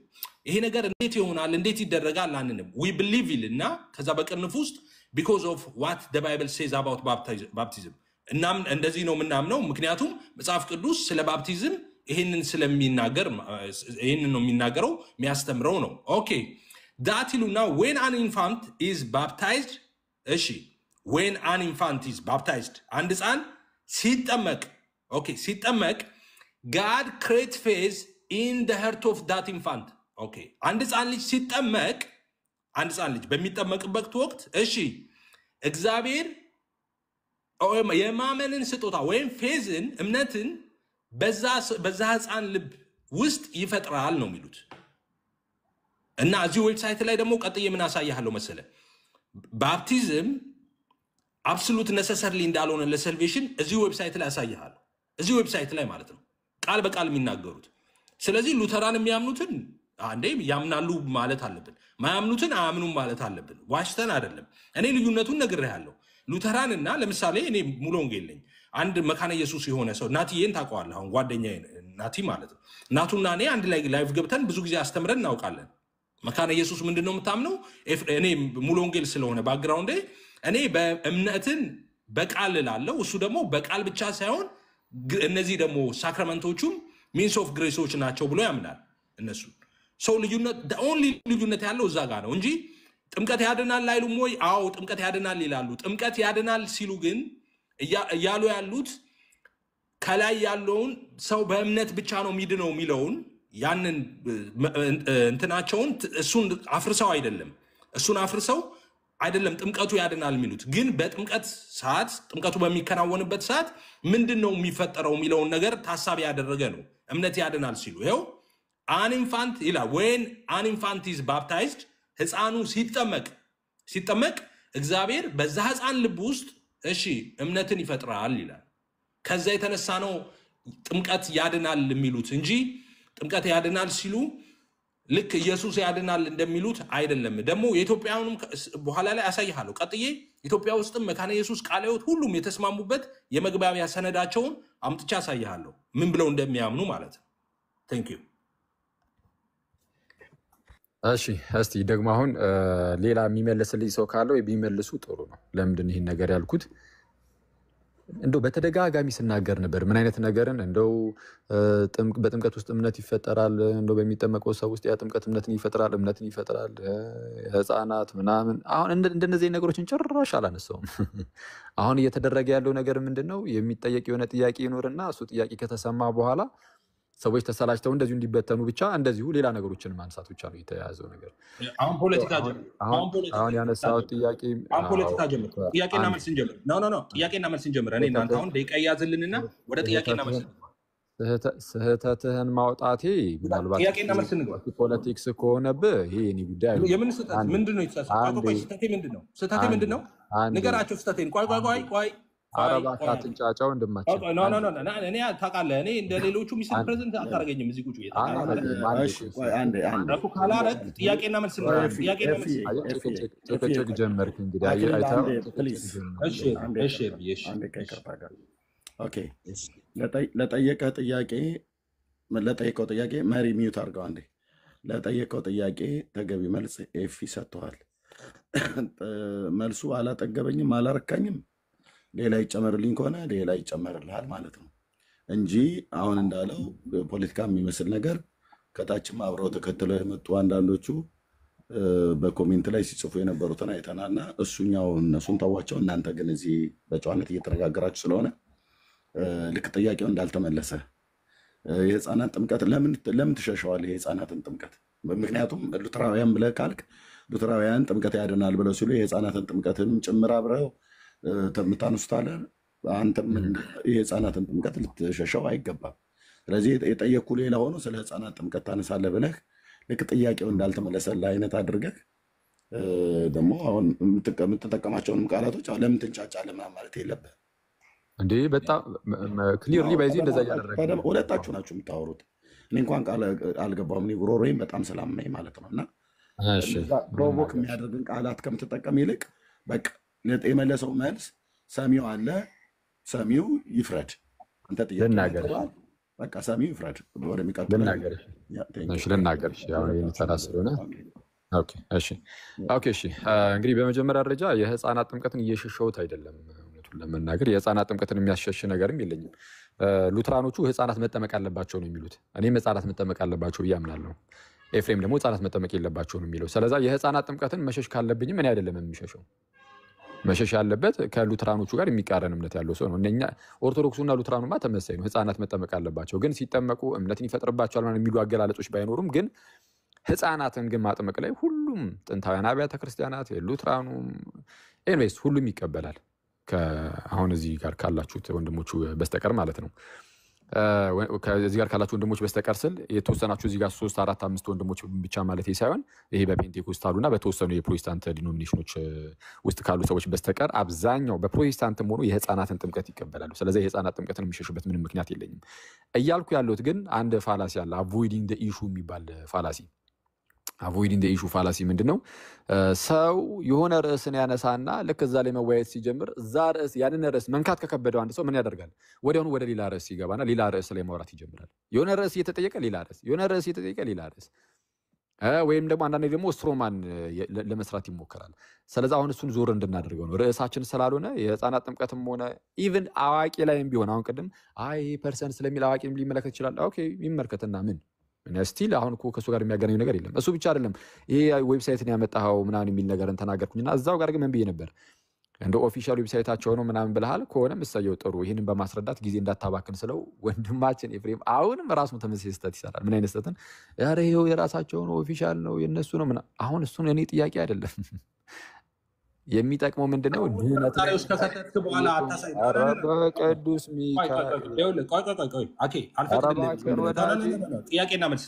ይሄ ነገር እንዴት ይሆናል እንዴት ይደረጋል አንንም we believe ይልና ከዛ በቅንፍ ውስጥ because of what the Bible says about baptism እናም እንደዚህ ነው ምናምነው ምክንያቱም መጽሐፍ ቅዱስ ስለ ባፕቲዝም ይሄንን ስለሚናገር ይሄንን ነው የሚናገረው የሚያስተምረው ነው። ኦኬ that ይሉና when an infant is baptized እሺ when an infant is baptized አንድ ሕፃን ሲጠመቅ ኦኬ ሲጠመቅ God creates faith in the heart of that infant። ኦኬ አንድ ሕፃን ልጅ ሲጠመቅ አንድ ሕፃን ልጅ በሚጠመቅበት ወቅት እሺ እግዚአብሔር የማመንን ስጦታ ወይም ፌዝን እምነትን በዛ ሕፃን ልብ ውስጥ ይፈጥራል ነው የሚሉት። እና እዚህ ዌብሳይት ላይ ደግሞ ቀጥዬ ምን አሳያለሁ መሰለ ባፕቲዝም አብሶሉት ነሰሰርሊ እንዳልሆነ ለሰልቬሽን እዚህ ዌብሳይት ላይ አሳያለሁ። እዚህ ዌብሳይት ላይ ማለት ነው ቃል በቃል የሚናገሩት። ስለዚህ ሉተራን የሚያምኑትን አንዴ ያምናሉ ማለት አለብን፣ ማያምኑትን አያምኑም ማለት አለብን። ዋሽተን አይደለም። እኔ ልዩነቱን ነግሬሃለሁ። ሉተራንና ለምሳሌ እኔ ሙሉ ወንጌል ነኝ። አንድ መካነ ኢየሱስ የሆነ ሰው ናቲዬን ታውቀዋለህ? አሁን ጓደኛዬ ናቲ ማለት ነው። ናቱና እኔ አንድ ላይ ላይቭ ገብተን ብዙ ጊዜ አስተምረን እናውቃለን። መካነ ኢየሱስ ምንድነው የምታምነው? እኔ ሙሉ ወንጌል ስለሆነ ባክግራውንዴ እኔ በእምነትን በቃል እላለሁ፣ እሱ ደግሞ በቃል ብቻ ሳይሆን እነዚህ ደግሞ ሳክራመንቶቹም ሚንስ ኦፍ ግሬሶች ናቸው ብሎ ያምናል። እነሱ ሰው ልዩነት ኦንሊ ልዩነት ያለው እዛ ጋር ነው እንጂ ጥምቀት ያድናል አይሉም ወይ? አዎ ጥምቀት ያድናል ይላሉ። ጥምቀት ያድናል ሲሉ ግን እያሉ ያሉት ከላይ ያለውን ሰው በእምነት ብቻ ነው የሚድነው የሚለውን ያንን እንትናቸውን እሱን አፍርሰው አይደለም፣ እሱን አፍርሰው አይደለም ጥምቀቱ ያድናል የሚሉት። ግን በጥምቀት ሰዓት ጥምቀቱ በሚከናወንበት ሰዓት ምንድነው የሚፈጠረው የሚለውን ነገር ታሳቢ ያደረገ ነው እምነት ያድናል ሲሉ። ይሄው an infant ይላል when an infant is baptized ሕፃኑ ሲጠመቅ እግዚአብሔር በዛ ሕፃን ልብ ውስጥ እሺ እምነትን ይፈጥራል ይላል። ከዛ የተነሳ ነው ጥምቀት ያድናል የሚሉት እንጂ ጥምቀት ያድናል ሲሉ ልክ ኢየሱስ ያድናል እንደሚሉት አይደለም። ደግሞ የኢትዮጵያውንም በኋላ ላይ አሳይሃለሁ። ቀጥዬ ኢትዮጵያ ውስጥም መካነ ኢየሱስ ቃለ ሕይወት ሁሉም የተስማሙበት የመግባቢያ ሰነዳቸውን አምጥቻ አሳይሃለሁ ምን ብለው እንደሚያምኑ ማለት ነው። ቴንክ ዩ። እሺ እስቲ ደግሞ አሁን ሌላ የሚመልስልኝ ሰው ካለው ቢመልሱ ጥሩ ነው። ለምንድን ይህን ነገር ያልኩት እንደው በተደጋጋሚ ስናገር ነበር። ምን አይነት ነገርን እንደው በጥምቀት ውስጥ እምነት ይፈጠራል፣ እንደው በሚጠመቀው ሰው ውስጥ ያ ጥምቀት እምነትን ይፈጥራል፣ ህፃናት ምናምን። አሁን እንደነዚህ ነገሮችን ጭራሽ አላነሳውም። አሁን እየተደረገ ያለው ነገር ምንድነው? የሚጠየቅ የሆነ ጥያቄ ይኖርና እሱ ጥያቄ ከተሰማ በኋላ ሰዎች ተሰላችተው እንደዚሁ እንዲበተኑ ብቻ እንደዚሁ ሌላ ነገሮችን ማንሳት ብቻ ነው የተያዘው ነገር። አሁን ፖለቲካ አሁን ያነሳው ጥያቄ አሁን ፖለቲካ ጀምር። ጥያቄና መልስ እንጀምር። ኖ ጥያቄና መልስ እንጀምር። እኔ እናንተ አሁን ደቂቃ ያዝልንና ወደ ጥያቄና መልስ ስህተትህን ማውጣቴ ምናልባት ጥያቄና መልስ እንግባ። ፖለቲክስ ከሆነብህ ይሄ እኔ ጉዳይ ነው። የምን ስህተት ምንድነው? ስህተቴ ምንድነው? ንገራቸው ስህተቴን። ቆይ አረባ ካትንጫጫው እንደማችል እኔ ታውቃለህ፣ እኔ እንደ ሌሎቹ ሚስል ፕሬዘንት አታደርገኝም። እዚህ ቁጭ ካላረግ ጥያቄና መልስ ጭቅጭቅ ጀመርክ። እንግዲህ ለጠየቀው ጥያቄ መሪ ሚዩት አድርገው አንዴ። ለጠየቀው ጥያቄ ተገቢ መልስ ኤፊ ሰጥተዋል። መልሱ አላጠገበኝም፣ አላረካኝም፣ ሌላ ይጨመርልኝ ከሆነ ሌላ ይጨመርልሃል ማለት ነው እንጂ አሁን እንዳለው ፖለቲካ የሚመስል ነገር ከታችም አብረው ተከትለው የመጡ አንዳንዶቹ በኮሜንት ላይ ሲጽፉ የነበሩትን አይተናልና እሱኛው እነሱን ተዋቸው። እናንተ ግን እዚህ በጨዋነት እየተነጋገራችሁ ስለሆነ ልክ ጥያቄው እንዳልተመለሰ የህፃናት ጥምቀት ለምን ትሸሸዋለህ? የህፃናትን ጥምቀት ምክንያቱም ሉትራውያን ብለህ ካልክ ሉትራውያን ጥምቀት ያድናል ብለው ሲሉ የህፃናትን ጥምቀትን ጭምር አብረው የምታነሱታለን። አንተም የህፃናትን ጥምቀት ልትሸሸው አይገባም። ስለዚህ የጠየኩ ሌላ ሆኖ ስለ ህፃናት ጥምቀት ታነሳለህ ብለህ ልክ ጥያቄው እንዳልተመለሰልህ አይነት አድርገህ ደግሞ አሁን የምትጠቀማቸውንም ቃላቶች ለምን ትንጫጫለህ ማለት የለብህም እንዴ። በጣም ክሊርሊ በዚህ እንደዛ እያደረገ ሁለታችሁ ናችሁ የምታወሩት። እኔ እንኳን ቃል አልገባም። እኔ ጉሮሮዬን በጣም ስላመመኝ ማለት ነው። እና ፕሮቮክ የሚያደርግን ቃላት ከምትጠቀም ይልቅ በቃ የመለሰው መልስ ሰሚው አለ፣ ሰሚው ይፍረድ። አንተ ጥያቄ በቃ ሰሚው ይፍረድ። ወደሚቀጥለው ልናገር ስለሆነ እንግዲህ በመጀመሪያ ደረጃ የህፃናት ጥምቀትን እየሸሸሁት አይደለም። እውነቱን ለመናገር የህፃናት ጥምቀትን የሚያስሸሽ ነገርም የለኝም። ሉትራኖቹ ህፃናት መጠመቅ አለባቸው ነው የሚሉት። እኔም ህፃናት መጠመቅ አለባቸው ብዬ አምናለሁ። ኤፍሬም ደግሞ ህፃናት መጠመቅ የለባቸው ነው የሚለው። ስለዛ የህፃናት ጥምቀትን መሸሽ ካለብኝም እኔ አይደለም የሚሸሸው። መሸሽ ያለበት ከሉትራኖቹ ጋር የሚቃረን እምነት ያለው ሰው ነው። እነኛ ኦርቶዶክሱና ሉትራኑማ ተመሳሳይ ነው። ህፃናት መጠመቅ አለባቸው፣ ግን ሲጠመቁ እምነትን ይፈጥርባቸዋል ማለት የሚሉ አገላለጾች ባይኖሩም ግን ህፃናትን ግን ማጥመቅ ላይ ሁሉም ጥንታውያን አብያተ ክርስቲያናት ሉትራኑ ኤንዌይስ ሁሉም ይቀበላል። አሁን እዚህ ጋር ካላችሁት ወንድሞቹ በስተቀር ማለት ነው። ከዚህ ጋር ካላችሁ ወንድሞች በስተቀር ስል የተወሰናችሁ እዚህ ጋር 3 4 5 ወንድሞች ብቻ ማለት ሳይሆን ይሄ በፔንቴኮስታሉና በተወሰኑ የፕሮቴስታንት ዲኖሚኔሽኖች ውስጥ ካሉ ሰዎች በስተቀር አብዛኛው በፕሮቴስታንትም ሆኖ የህፃናትን ጥምቀት ይቀበላሉ። ስለዚህ የህፃናት ጥምቀትን የሚሸሹበት ምንም ምክንያት የለኝም። እያልኩ ያለሁት ግን አንድ ፋላሲ አለ፣ አቮይዲንግ ዘ ኢሹ የሚባል ፋላሲ። አቮይዲንግ ዘ ኢሹ ፋላሲ ምንድነው? ሰው የሆነ ርዕስን ያነሳና ልክ እዛ ላይ መወያየት ሲጀምር እዛ ርዕስ ያንን ርዕስ መንካት ከከበደው አንድ ሰው ምን ያደርጋል? ወዲያውኑ ወደ ሌላ ርዕስ ይገባና ሌላ ርዕስ ላይ ማውራት ይጀምራል። የሆነ ርዕስ እየተጠየቀ ሌላ ርዕስ፣ የሆነ ርዕስ እየተጠየቀ ሌላ ርዕስ፣ ወይም ደግሞ አንዳንዴ ደግሞ ስትሮማን ለመስራት ይሞከራል። ስለዚህ አሁን እሱን ዞር እንድናደርገው ነው። ርዕሳችን ስላልሆነ የህፃናት ጥምቀትም ሆነ ኢቭን አዋቂ ላይም ቢሆን አሁን ቅድም ፐርሰን ስለሚል አዋቂ ሊመለከት ይችላል። ኦኬ ይመልከትና ምን ስቲል አሁን እኮ ከሱ ጋር የሚያገናኙ ነገር የለም። እሱ ብቻ አይደለም ይሄ ዌብሳይትን ያመጣው ምናምን የሚል ነገርን ተናገርኩኝና እዛው ጋር ግን ምን ብዬ ነበር? እንደ ኦፊሻል ዌብሳይታቸው ነው ምናምን ብለሃል ከሆነም እሰየው ጥሩ። ይህንን በማስረዳት ጊዜ እንዳታባክን ስለው ወንድማችን ኤፍሬም አሁንም ራሱ ተመሳሳይ ስህተት ይሰራል። ምን አይነት ስህተት? ኧረ ይኸው የራሳቸው ነው ኦፊሻል ነው የነሱ ነው ምናምን። አሁን እሱን እኔ ጥያቄ አይደለም የሚጠቅመው ምንድነው? ድህነት ላይ ከሰተትክ በኋላ አታሳይ። በቅዱስ ሚካኤል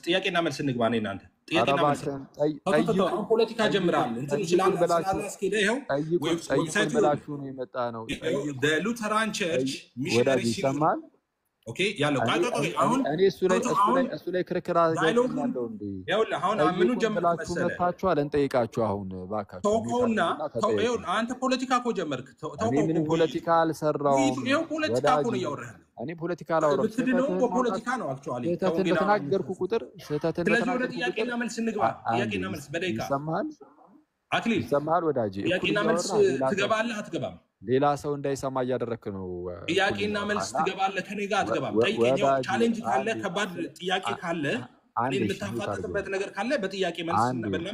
ጥያቄና መልስ እንግባ። እኔ እናንተ ጥያቄና መልስ ፖለቲካ ጀምራል። ብላችሁ ነው የመጣ ነው። ሉተራን ቸርች ሚሽነሪ ይሰማል። ኦኬ ያለው አሁን እኔ እሱ ላይ ክርክር አድርጋለሁ እንዴ? ይኸውልህ አሁን ምኑን ጀምራችሁ መጣችኋል? እንጠይቃችሁ አሁን ባካችሁ። ተውከውና አንተ ፖለቲካ እኮ ጀመርክ። እኔ ምንም ፖለቲካ አልሰራሁም። ይኸው ፖለቲካ እኮ ነው እያወራህ ያለው። እኔ ፖለቲካ አላወራም። ብትድነው በፖለቲካ ነው አክቹአሊ ስህተትን በተናገርኩ ቁጥር ስለዚህ ወደ ጥያቄና መልስ እንግባ። ጥያቄና መልስ በደቂቃ ይሰማሃል? አክሊል ይሰማሃል? ወዳጄ ጥያቄና መልስ ትገባለህ አትገባም? ሌላ ሰው እንዳይሰማ እያደረክ ነው። ጥያቄና መልስ ትገባለህ ከኔ ጋር አትገባም? ጠይቀኛው ቻሌንጅ ካለ ከባድ ጥያቄ ካለ እኔ የምታፋጥጥበት ነገር ካለ በጥያቄ መልስ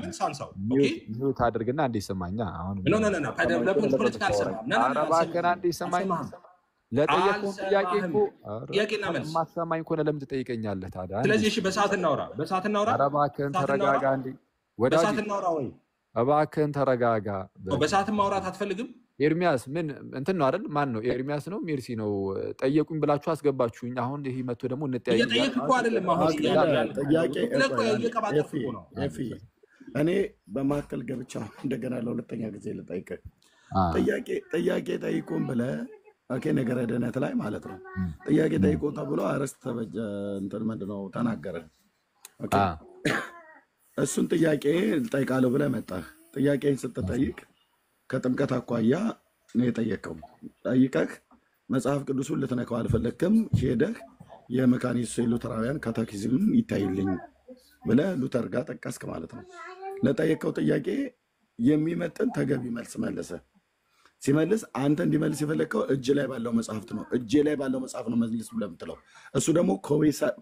መልስ አንሳው። ኦኬ ሚውት አድርግና አንዴ ይሰማኛ። አሁን ኖ ለፖለቲካ አልሰማም። አረባከና አንዴ ይሰማኝ። ለጠየቀው ጥያቄ እኮ ጥያቄና መልስ ማሰማኝ ከሆነ ለምን ትጠይቀኛለህ ታዲያ? ስለዚህ እሺ በሰዓት እናውራ። አረባከን ተረጋጋ። አንዴ ወዳጅ በሰዓት እናውራ ወይ እባክህን ተረጋጋ። በሰዓት ማውራት አትፈልግም? ኤርሚያስ ምን እንትን ነው አይደል? ማን ነው ኤርሚያስ ነው ሜርሲ ነው? ጠየቁኝ ብላችሁ አስገባችሁኝ። አሁን ይሄ መጥቶ ደግሞ እንጠያየቅ። እየጠየቅ እኮ አይደለም። አሁን ጥያቄ ነው። እኔ በማከል ገብቻ እንደገና ለሁለተኛ ጊዜ ልጠይቅህ። ጥያቄ ጠይቁን ብለህ ኦኬ፣ ነገረ ድህነት ላይ ማለት ነው። ጥያቄ ጠይቁ ተብሎ አረስት ተበጀ እንትን ምንድን ነው ተናገረ። ኦኬ፣ እሱን ጥያቄ ልጠይቃለሁ ብለህ መጣህ። ጥያቄን ስትጠይቅ ከጥምቀት አኳያ ነው የጠየቀው። ጠይቀህ መጽሐፍ ቅዱሱን ልትነካው አልፈለግክም። ሄደህ የመካኒስ ሉተራውያን ካቴኪዝም ይታይልኝ ብለህ ሉተር ጋር ጠቀስክ ማለት ነው። ለጠየቀው ጥያቄ የሚመጥን ተገቢ መልስ መለሰ። ሲመልስ አንተ እንዲመልስ የፈለግከው እጅ ላይ ባለው መጽሐፍት ነው። እጅ ላይ ባለው መጽሐፍ ነው መልስ ብለህ የምትለው። እሱ ደግሞ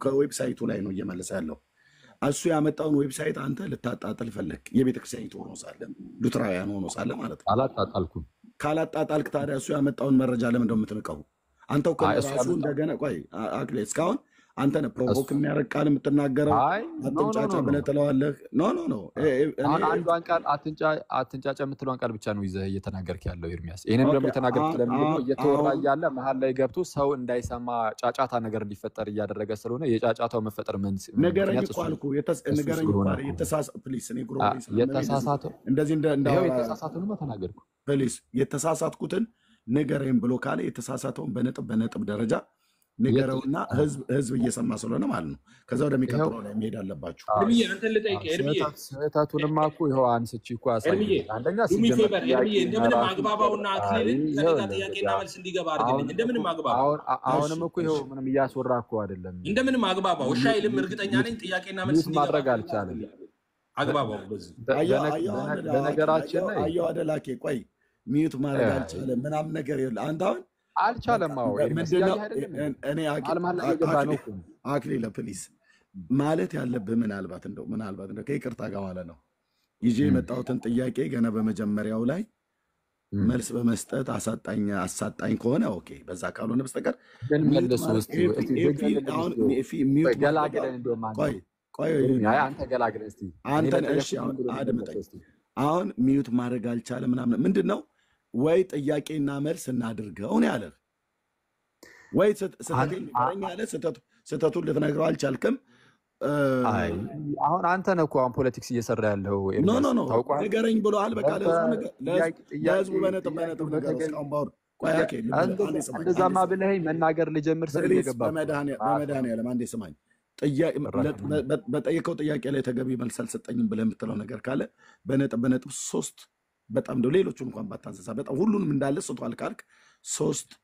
ከዌብሳይቱ ላይ ነው እየመለሰ ያለው። እሱ ያመጣውን ዌብሳይት አንተ ልታጣጥል ፈለግ። የቤተክርስቲያኒቱ ሆኖ ሳለ ሉተራውያን ሆኖ ሳለ ማለት ነው። አላጣጣልኩም። ካላጣጣልክ ታዲያ እሱ ያመጣውን መረጃ ለምን እንደምትንቀው? አንተው ራሱ እንደገና ቆይ አክሌ እስካሁን አንተ ነህ ፕሮቮክ የሚያደርግ ቃል የምትናገረው። አትንጫጫ ብለህ ትለዋለህ። ኖ አንዷን ቃል አትንጫጫ የምትለዋን ቃል ብቻ ነው ይዘህ እየተናገርክ ያለው ኤርሚያስ። ይህንን ደግሞ የተናገርኩት ለምንድን ነው? እየተወራ እያለ መሀል ላይ ገብቶ ሰው እንዳይሰማ ጫጫታ ነገር እንዲፈጠር እያደረገ ስለሆነ የጫጫታው መፈጠር ንገረኝ እኮ አልኩህ። ንገረኝ የተሳሳተውን ተናገርኩ። ፕሊስ የተሳሳትኩትን ንገረኝ ብሎ ካለ የተሳሳተውን በነጥብ ደረጃ ንገረውና ህዝብ እየሰማ ስለሆነ ማለት ነው። ከዛ ወደሚቀጥለው ላይ መሄድ አለባችሁ። ስህተቱንማ እኮ ይኸው አንስቼ እኮ አሳየኝ። አንደኛ እንደምንም አግባባውና አክሊልን ከሌላ ጥያቄና መልስ እንዲገባ አድርግልኝ። እንደምንም አግባባው። አሁንም እኮ ይኸው ምንም እያስወራ እኮ አይደለም። እንደምንም አግባባው። እሺ አይልም። እርግጠኛ ነኝ ጥያቄና መልስ እንዲገባ ማድረግ አልቻለም። አግባባው። በዚህ በነገራችን ላይ አየሁ አደላኬ ቆይ ሚዩት ማድረግ አልቻለም ምናምን ነገር ይኸውልህ አንተ አሁን አልቻለም። እኔ አክሊለ ፕሊስ ማለት ያለብህ ምናልባት እንደው ከይቅርታ ጋር ማለት ነው ይዤ የመጣሁትን ጥያቄ ገና በመጀመሪያው ላይ መልስ በመስጠት አሳጣኝ ከሆነ ኦኬ፣ በዛ ካልሆነ በስተቀር አድምጠኝ። አሁን ሚዩት ማድረግ አልቻለም ምናምን ምንድን ነው? ወይ ጥያቄና መልስ እናድርገው ነው ያለህ፣ ወይ ስህተቱን ልትነግረው አልቻልክም። አሁን አንተ ነህ እኮ አሁን ፖለቲክስ እየሰራ ያለው። ኖ ንገረኝ ብሎሃል። በቃ ለህዝቡ በነጥብ ነገር እስካሁን ባወሩ እንደዛማ ብለኸኝ መናገር ልጀምር ስል በመድኃኒዓለም አንዴ ስማኝ። በጠየቀው ጥያቄ ላይ ተገቢ መልስ አልሰጠኝም ብለህ የምትለው ነገር ካለ በነጥብ 3 በጣም እንደው ሌሎቹን እንኳን ባታንሰሳ በጣም ሁሉንም እንዳለ ስቷል ካልክ 3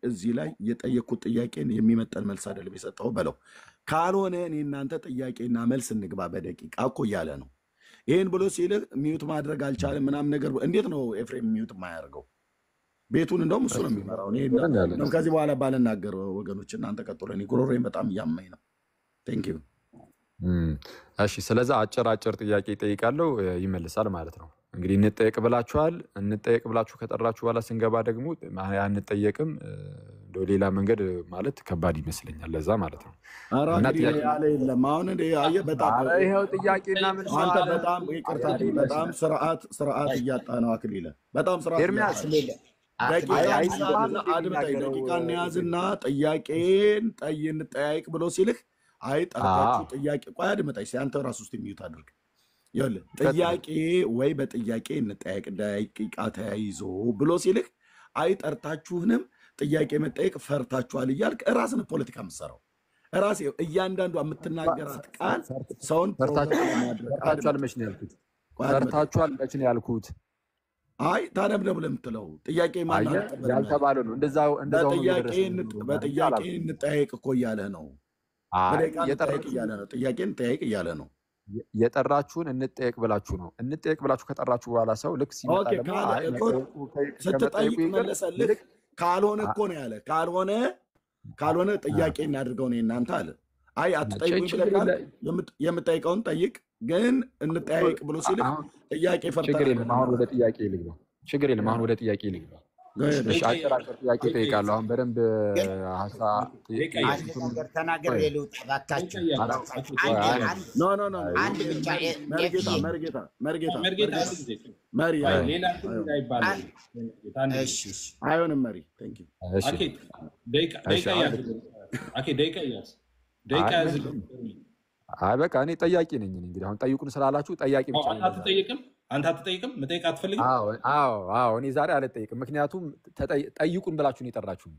እዚህ ላይ የጠየቅኩት ጥያቄን የሚመጠን መልስ አይደለም የሰጠው በለው። ካልሆነ እኔ እናንተ ጥያቄና መልስ እንግባ በደቂቃ እኮ እያለ ነው። ይህን ብሎ ሲልህ ሚዩት ማድረግ አልቻለም ምናምን ነገር እንዴት ነው ኤፍሬም ሚዩት የማያደርገው? ቤቱን እንደውም እሱ ነው የሚመራው። ከዚህ በኋላ ባልናገር ወገኖች እናንተ ቀጥሎ። እኔ ጉሮሮዬን በጣም እያመኝ ነው። ቴንክ ዩ። እሺ፣ ስለዚህ አጭር ጥያቄ ይጠይቃለሁ፣ ይመልሳል ማለት ነው። እንግዲህ እንጠየቅ ብላችሁ ከጠራችሁ በኋላ ስንገባ ደግሞ አንጠየቅም እንደው ሌላ መንገድ ማለት ከባድ ይመስለኛል። ለዛ ማለት ነው። ያለ የለም አሁን ይኸው ጥያቄና መልስ አንተ በጣም ይቅርታ፣ በጣም ስርዓት እያጣ ነው አክሊለ። በጣም ስርዓት ደቂቃ እንያዝና ጥያቄን እንጠያይቅ ብሎ ሲልህ አይ ጠርታችሁ ጥያቄ ቆይ አድምጠኝ። አንተ ራስ ውስጥ የሚዩት አድርግ። ይኸውልህ ጥያቄ ወይ በጥያቄ እንጠያይቅ ደቂቃ ተያይዞ ብሎ ሲልህ አይ ጠርታችሁንም ጥያቄ መጠየቅ ፈርታችኋል እያልክ ራስን ፖለቲካ የምትሰራው ራስ እያንዳንዷ የምትናገራት ቃል ሰውን ፈርታችኋል መች ነው ያልኩት? አይ ታደብደብ ለምትለው ጥያቄ ማን ያልተባለው ነው። እንደዛው በጥያቄ እንጠያየቅ እኮ እያለ ነው። ጥያቄ እንጠያየቅ እያለ ነው። የጠራችሁን እንጠየቅ ብላችሁ ነው። እንጠየቅ ብላችሁ ከጠራችሁ በኋላ ሰው ልክ ሲመጣ ስትጠይቅ መለሰልህ። ካልሆነ እኮ ነው ያለ። ካልሆነ ጥያቄ እናድርገው ነው እናንተ አለ። አይ አትጠይቁኝ ብለህ የምጠይቀውን ጠይቅ ግን እንጠያየቅ ብሎ ሲል ጥያቄ ፈርታ አሁን ወደ ጥያቄ ልግባ። ችግር የለም። አሁን ወደ ጥያቄ ልግባ። አጭር ጥያቄ ጠይቃለሁ። አሁን በደንብ ሀሳብ ተናገር የለውጥ እባካችሁ። አንድ ብቻ አይሆንም መሪ በቃ እኔ ጠያቂ ነኝ። እንግዲህ አሁን ጠይቁን ስላላችሁ ጠያቂ ብቻ ነኝ። አንተ አትጠይቅም? መጠየቅ አትፈልግም? አዎ እኔ ዛሬ አልጠይቅም። ምክንያቱም ጠይቁን ብላችሁ ነው የጠራችሁ።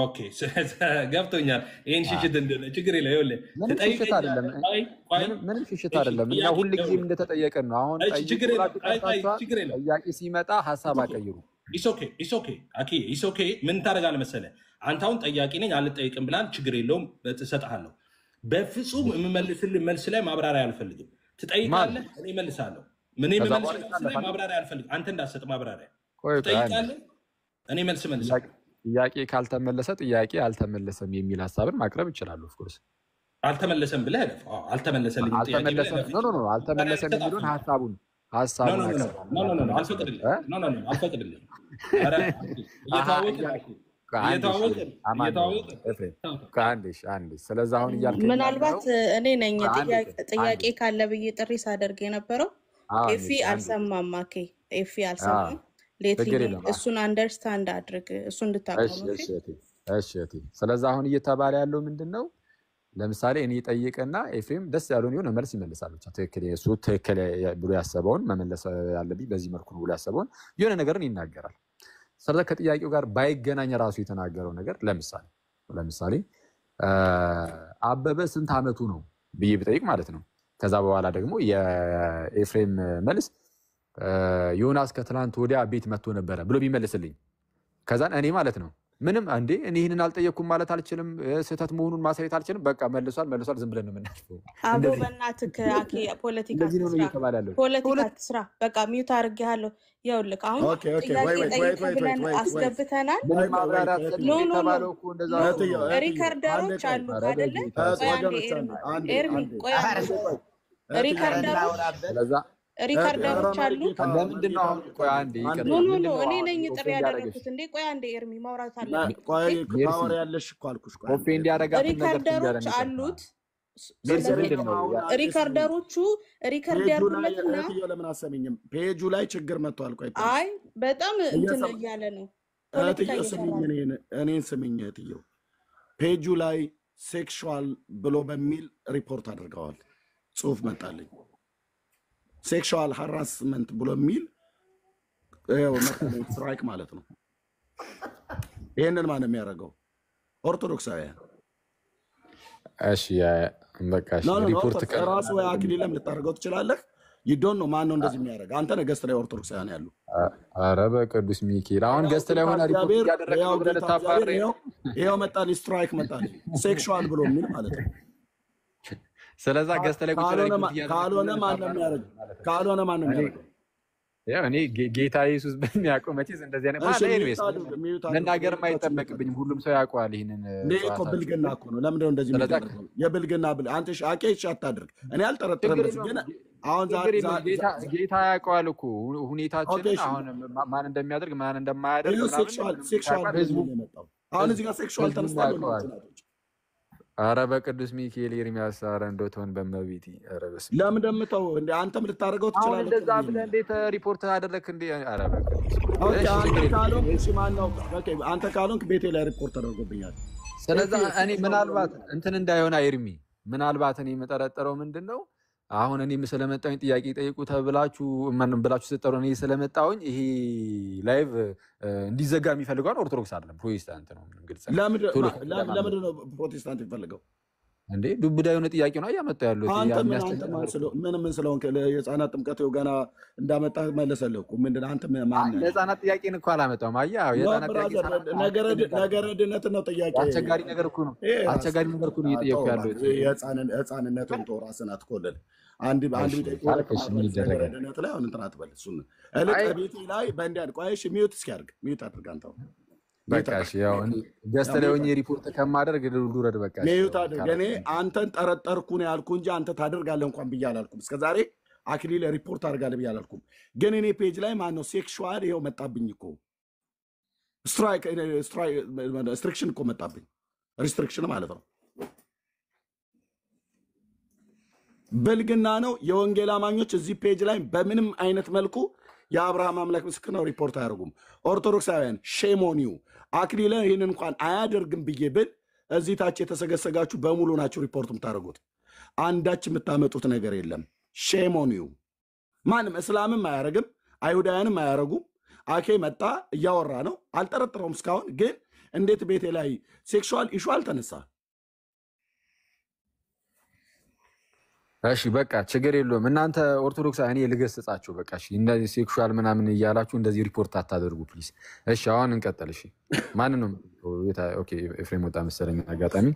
ኦኬ ገብቶኛል። ይሄን ሽሽት እንደሆነ ችግር የለም። ይኸውልህ ምንም ሽሽት አይደለም። እኛ ሁልጊዜም እንደተጠየቀን ነው። አሁን ጥያቄ ሲመጣ ሀሳብ አቀይሩ። ኢሶኬ ምን ታደርጋለህ መሰለህ? አንተ አሁን ጠያቂ ነኝ አልጠይቅም ብላል። ችግር የለውም እሰጥሃለሁ። በፍጹም የምመልስልህ መልስ ላይ ማብራሪያ አልፈልግም። ትጠይቃለህ፣ እኔ እመልሳለሁ። ምን የምመልስልህ ማብራሪያ አልፈልግም። አንተ እንዳትሰጥ ማብራሪያ። ትጠይቃለህ፣ እኔ መልስ እመልሳለሁ። ጥያቄ ካልተመለሰ ጥያቄ አልተመለሰም የሚል ሀሳብን ማቅረብ ይችላሉ። ኦፍኮርስ አልተመለሰም ብለህ አልተመለሰም የሚለውን ሀሳቡን አልፈቅድልህም። ስለዚ አሁን ምናልባት እኔ ነኝ ጥያቄ ካለ ብዬ ጥሪ ሳደርግ የነበረው ኤፊ አልሰማም። ኤፊ አልሰማም። እሱን አንደርስታንድ አድርግ፣ እሱ እንድታቆም። ስለዚ አሁን እየተባለ ያለው ምንድን ነው? ለምሳሌ እኔ ጠይቅና ኤፍሬም ደስ ያለውን የሆነ መልስ ይመልሳል። ብቻ እሱ ትክክል ብሎ ያሰበውን መመለስ ያለብኝ በዚህ መልኩ ነው ብሎ ያሰበውን የሆነ ነገርን ይናገራል። ስለዚ ከጥያቄው ጋር ባይገናኝ ራሱ የተናገረው ነገር ለምሳሌ አበበ ስንት ዓመቱ ነው ብዬ ብጠይቅ ማለት ነው። ከዛ በኋላ ደግሞ የኤፍሬም መልስ ዮናስ ከትላንት ወዲያ ቤት መጥቶ ነበረ ብሎ ቢመልስልኝ ከዛን እኔ ማለት ነው ምንም አንዴ እኔ ይሄንን አልጠየቅኩም ማለት አልችልም። ስህተት መሆኑን ማሳየት አልችልም። በቃ መልሷል ዝም ብለን ነው የምናልፈው። አቦ በእናትህ ፖለቲካ ስራ በቃ ሚውት አድርጌሃለሁ። ይኸውልህ አሁን ጥያቄ ብለን አስገብተናል። ሪከርደሮች አሉ አይደለ? ሪከርደሮች አሉ። ለምንድን ነው አሁን? ቆይ አንዴ እኔ ነኝ ጥሪ ያደረኩት እንዴ? ቆይ አንዴ ኤርሚ ማውራት አለ። ፓወር ያለሽ እኮ አልኩሽ። ኮፒ እንዲያደርጋት ሪከርደሮች አሉት። ሪከርደሮቹ ሪከርድ ያርጉለትና ለምን አሰሚኝም? ፔጁ ላይ ችግር መጥቷል። ቆይ አይ በጣም እንትን እያለ ነው። እኔን ስሚኝ እህትየው፣ ፔጁ ላይ ሴክሹዋል ብሎ በሚል ሪፖርት አድርገዋል። ጽሁፍ መጣልኝ። ሴክሹዋል ሃራስመንት ብሎ የሚል ስትራይክ ማለት ነው። ይህንን ማን የሚያደርገው? ኦርቶዶክሳውያን። እሺ በቃ ሪፖርት ራሱ ወይ አክሊለም ልታደርገው ትችላለህ። ይዶን ነው ማን ነው እንደዚህ የሚያደርግ? አንተ ነህ ገስት ላይ ኦርቶዶክሳውያን ያሉ። ኧረ በቅዱስ ሚካኤል አሁን ገስት ላይ ሆነ ሪፖርት ያደረገው ብለህ ልታባርር። ይኸው መጣልኝ፣ ስትራይክ መጣልኝ፣ ሴክሹዋል ብሎ የሚል ማለት ነው። ስለዛ ገስት ላይ ቁጭ ላይ ካልሆነ ማን ነው የሚያደርገው? ካልሆነ ማን ነው የሚያደርገው? እኔ ጌታ ኢየሱስ በሚያውቀው መቼስ እንደዚህ አይነት መናገርም አይጠበቅብኝም። ሁሉም ሰው ያውቀዋል ይህንን። እኮ ብልግና እኮ ነው። ለምንድነው እንደዚህ የሚደረገው? የብልግና አንተ አቄሽ አታድርግ። እኔ አልጠረጥርም። ግን አሁን ጌታ ያውቀዋል እኮ ሁኔታችንን፣ አሁን ማን እንደሚያደርግ ማን እንደማያደርግ። ሴክሹዋል አሁን እዚህ ጋር ሴክሹዋል ተነስቷል። ኧረ በቅዱስ ሚካኤል ኤርሚያስ፣ ኧረ እንደው ተውን በመቤቴ። ኧረ በስመ አብ። ለምን እንደምተው እንደ አንተም ልታደርገው ትችላለህ። እንደዛ ብለህ እንዴት ሪፖርት አደረግክ እንዴ? ኧረ በቅዱስ አንተ ካልሆንክ ቤቴ ላይ ሪፖርት ተደርጎብኛል። ስለዚህ እኔ ምናልባት እንትን እንዳይሆን ኤርሚ፣ ምናልባት እኔ የምጠረጠረው ምንድን ነው አሁን እኔም ስለመጣሁኝ ጥያቄ ጠይቁ ተብላችሁ ማንም ብላችሁ ስጠሩ እኔ ስለመጣሁኝ ይሄ ላይቭ እንዲዘጋ የሚፈልገው ኦርቶዶክስ አይደለም ፕሮቴስታንት ነው። እንግዲህ ለምንድን ነው ፕሮቴስታንት የሚፈልገው? እንዴ ዱብዳ የሆነ ጥያቄ ነው እያመጣው ያለው። አንተ ምን ስለሆንክ የህፃናት ጥምቀት ገና እንዳመጣ መለሰልህ እኮ ምንድን አንተ ማን የህፃናት ጥያቄን እኮ አላመጣውም። አያው የህፃናት ጥያቄ ነገረ ድነት ነው ጥያቄ። አስቸጋሪ ነገር እኮ ነው እየጠየቁ ያለው። የህፃንነትን ተው ራስህን አትኮለል። አንድ ድነት ላይ አሁን እንትን አትበል። እሱን ቤቴ ላይ በእንዲህ ቆይሽ ሚዩት እስኪያድርግ ሚዩት አድርግ አንተው በቃሽ ያው ገስተለውኝ ሪፖርት ከማደርግ ልውረድ በቃ ሚዩት አድርግ። እኔ አንተን ጠረጠርኩ ነው ያልኩ እንጂ አንተ ታደርጋለህ እንኳን ብዬ አላልኩም። እስከዛሬ አክሊል ሪፖርት አድርጋለህ ብዬ አላልኩም። ግን እኔ ፔጅ ላይ ማን ነው ሴክሹዋል ይሄው መጣብኝ እኮ ሪስትሪክሽን እኮ መጣብኝ። ሪስትሪክሽን ማለት ነው ብልግና ነው። የወንጌል አማኞች እዚህ ፔጅ ላይ በምንም አይነት መልኩ የአብርሃም አምላክ ምስክር ነው ሪፖርት አያደርጉም። ኦርቶዶክሳውያን ሼም ኦን ዩ። አክሊለ ይህን እንኳን አያደርግም ብዬ ብል እዚህ ታች የተሰገሰጋችሁ በሙሉ ናችሁ ሪፖርት የምታደርጉት። አንዳች የምታመጡት ነገር የለም። ሼም ኦን ዩ። ማንም እስላምም አያደርግም፣ አይሁዳውያንም አያደርጉም። አኬ መጣ እያወራ ነው፣ አልጠረጥረውም እስካሁን። ግን እንዴት ቤቴ ላይ ሴክሹዋል ኢሹ አልተነሳ? እሺ በቃ ችግር የለውም። እናንተ ኦርቶዶክስ እኔ ልገስጻችሁ በቃ እሺ፣ እንደዚህ ሴክሹዋል ምናምን እያላችሁ እንደዚህ ሪፖርት አታደርጉ ፕሊዝ። እሺ አሁን እንቀጥል። እሺ ማን ነው? ኦኬ ኤፍሬም ወጣ መሰለኝ አጋጣሚ።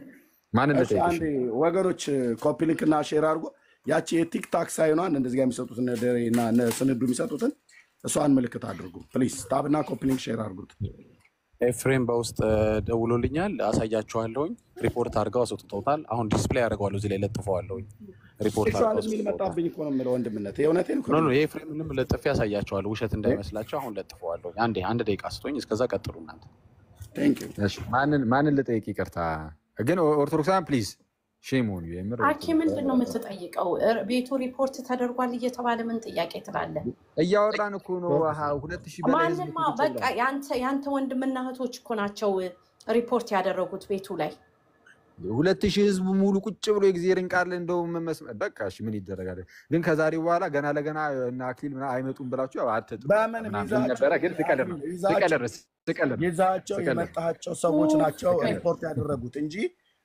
ማን እንደጠይቅሽ? አንዴ ወገኖች ኮፒ ሊንክ እና ሼር አድርጎ ያቺ የቲክታክ ሳይኗን እንደዚህ ጋር የሚሰጡትን እና ስንዱ የሚሰጡትን እሷን ምልክት አድርጉ ፕሊዝ። ታብና ኮፒ ሊንክ ሼር አድርጉት። ኤፍሬም በውስጥ ደውሎልኛል፣ አሳያችኋለሁኝ። ሪፖርት አድርገው አስወጥተውታል። አሁን ዲስፕሌይ አድርገዋለሁ፣ እዚህ ላይ ለጥፈዋለሁኝ። ሪፖርት አድርገው መጣብኝ እኮ ነው የምለው ወንድምነት፣ የእውነቴን እኮ ነው። የኤፍሬምንም ለጥፌ ያሳያችኋለሁ፣ ውሸት እንዳይመስላቸው። አሁን ለጥፈዋለሁ። አንድ ደቂቃ ስቶኝ፣ እስከዛ ቀጥሉ እናንተ። እሺ ማንን ልጠይቅ? ይቅርታ ግን ኦርቶዶክሳውያን ፕሊዝ ሼም ኦን ዩ። የምር አኬ ምንድን ነው የምትጠይቀው? ቤቱ ሪፖርት ተደርጓል እየተባለ ምን ጥያቄ ትላለህ? እያወራን እኮ ነው። 2000 በላይ ህዝብ በቃ ያንተ ወንድምና እህቶች እኮ ናቸው ሪፖርት ያደረጉት ቤቱ ላይ 2000 ህዝብ ሙሉ ቁጭ ብሎ የእግዚአብሔርን ቃል እንደው መስመር በቃ እሺ ምን ይደረጋል? ግን ከዛሬ በኋላ ገና ለገና እና አክሊል ምና አይመጡም ብላችሁ አትጥሩ ነበረ። ግን ትቀለር ይዛቸው የመጣቸው ሰዎች ናቸው ሪፖርት ያደረጉት እንጂ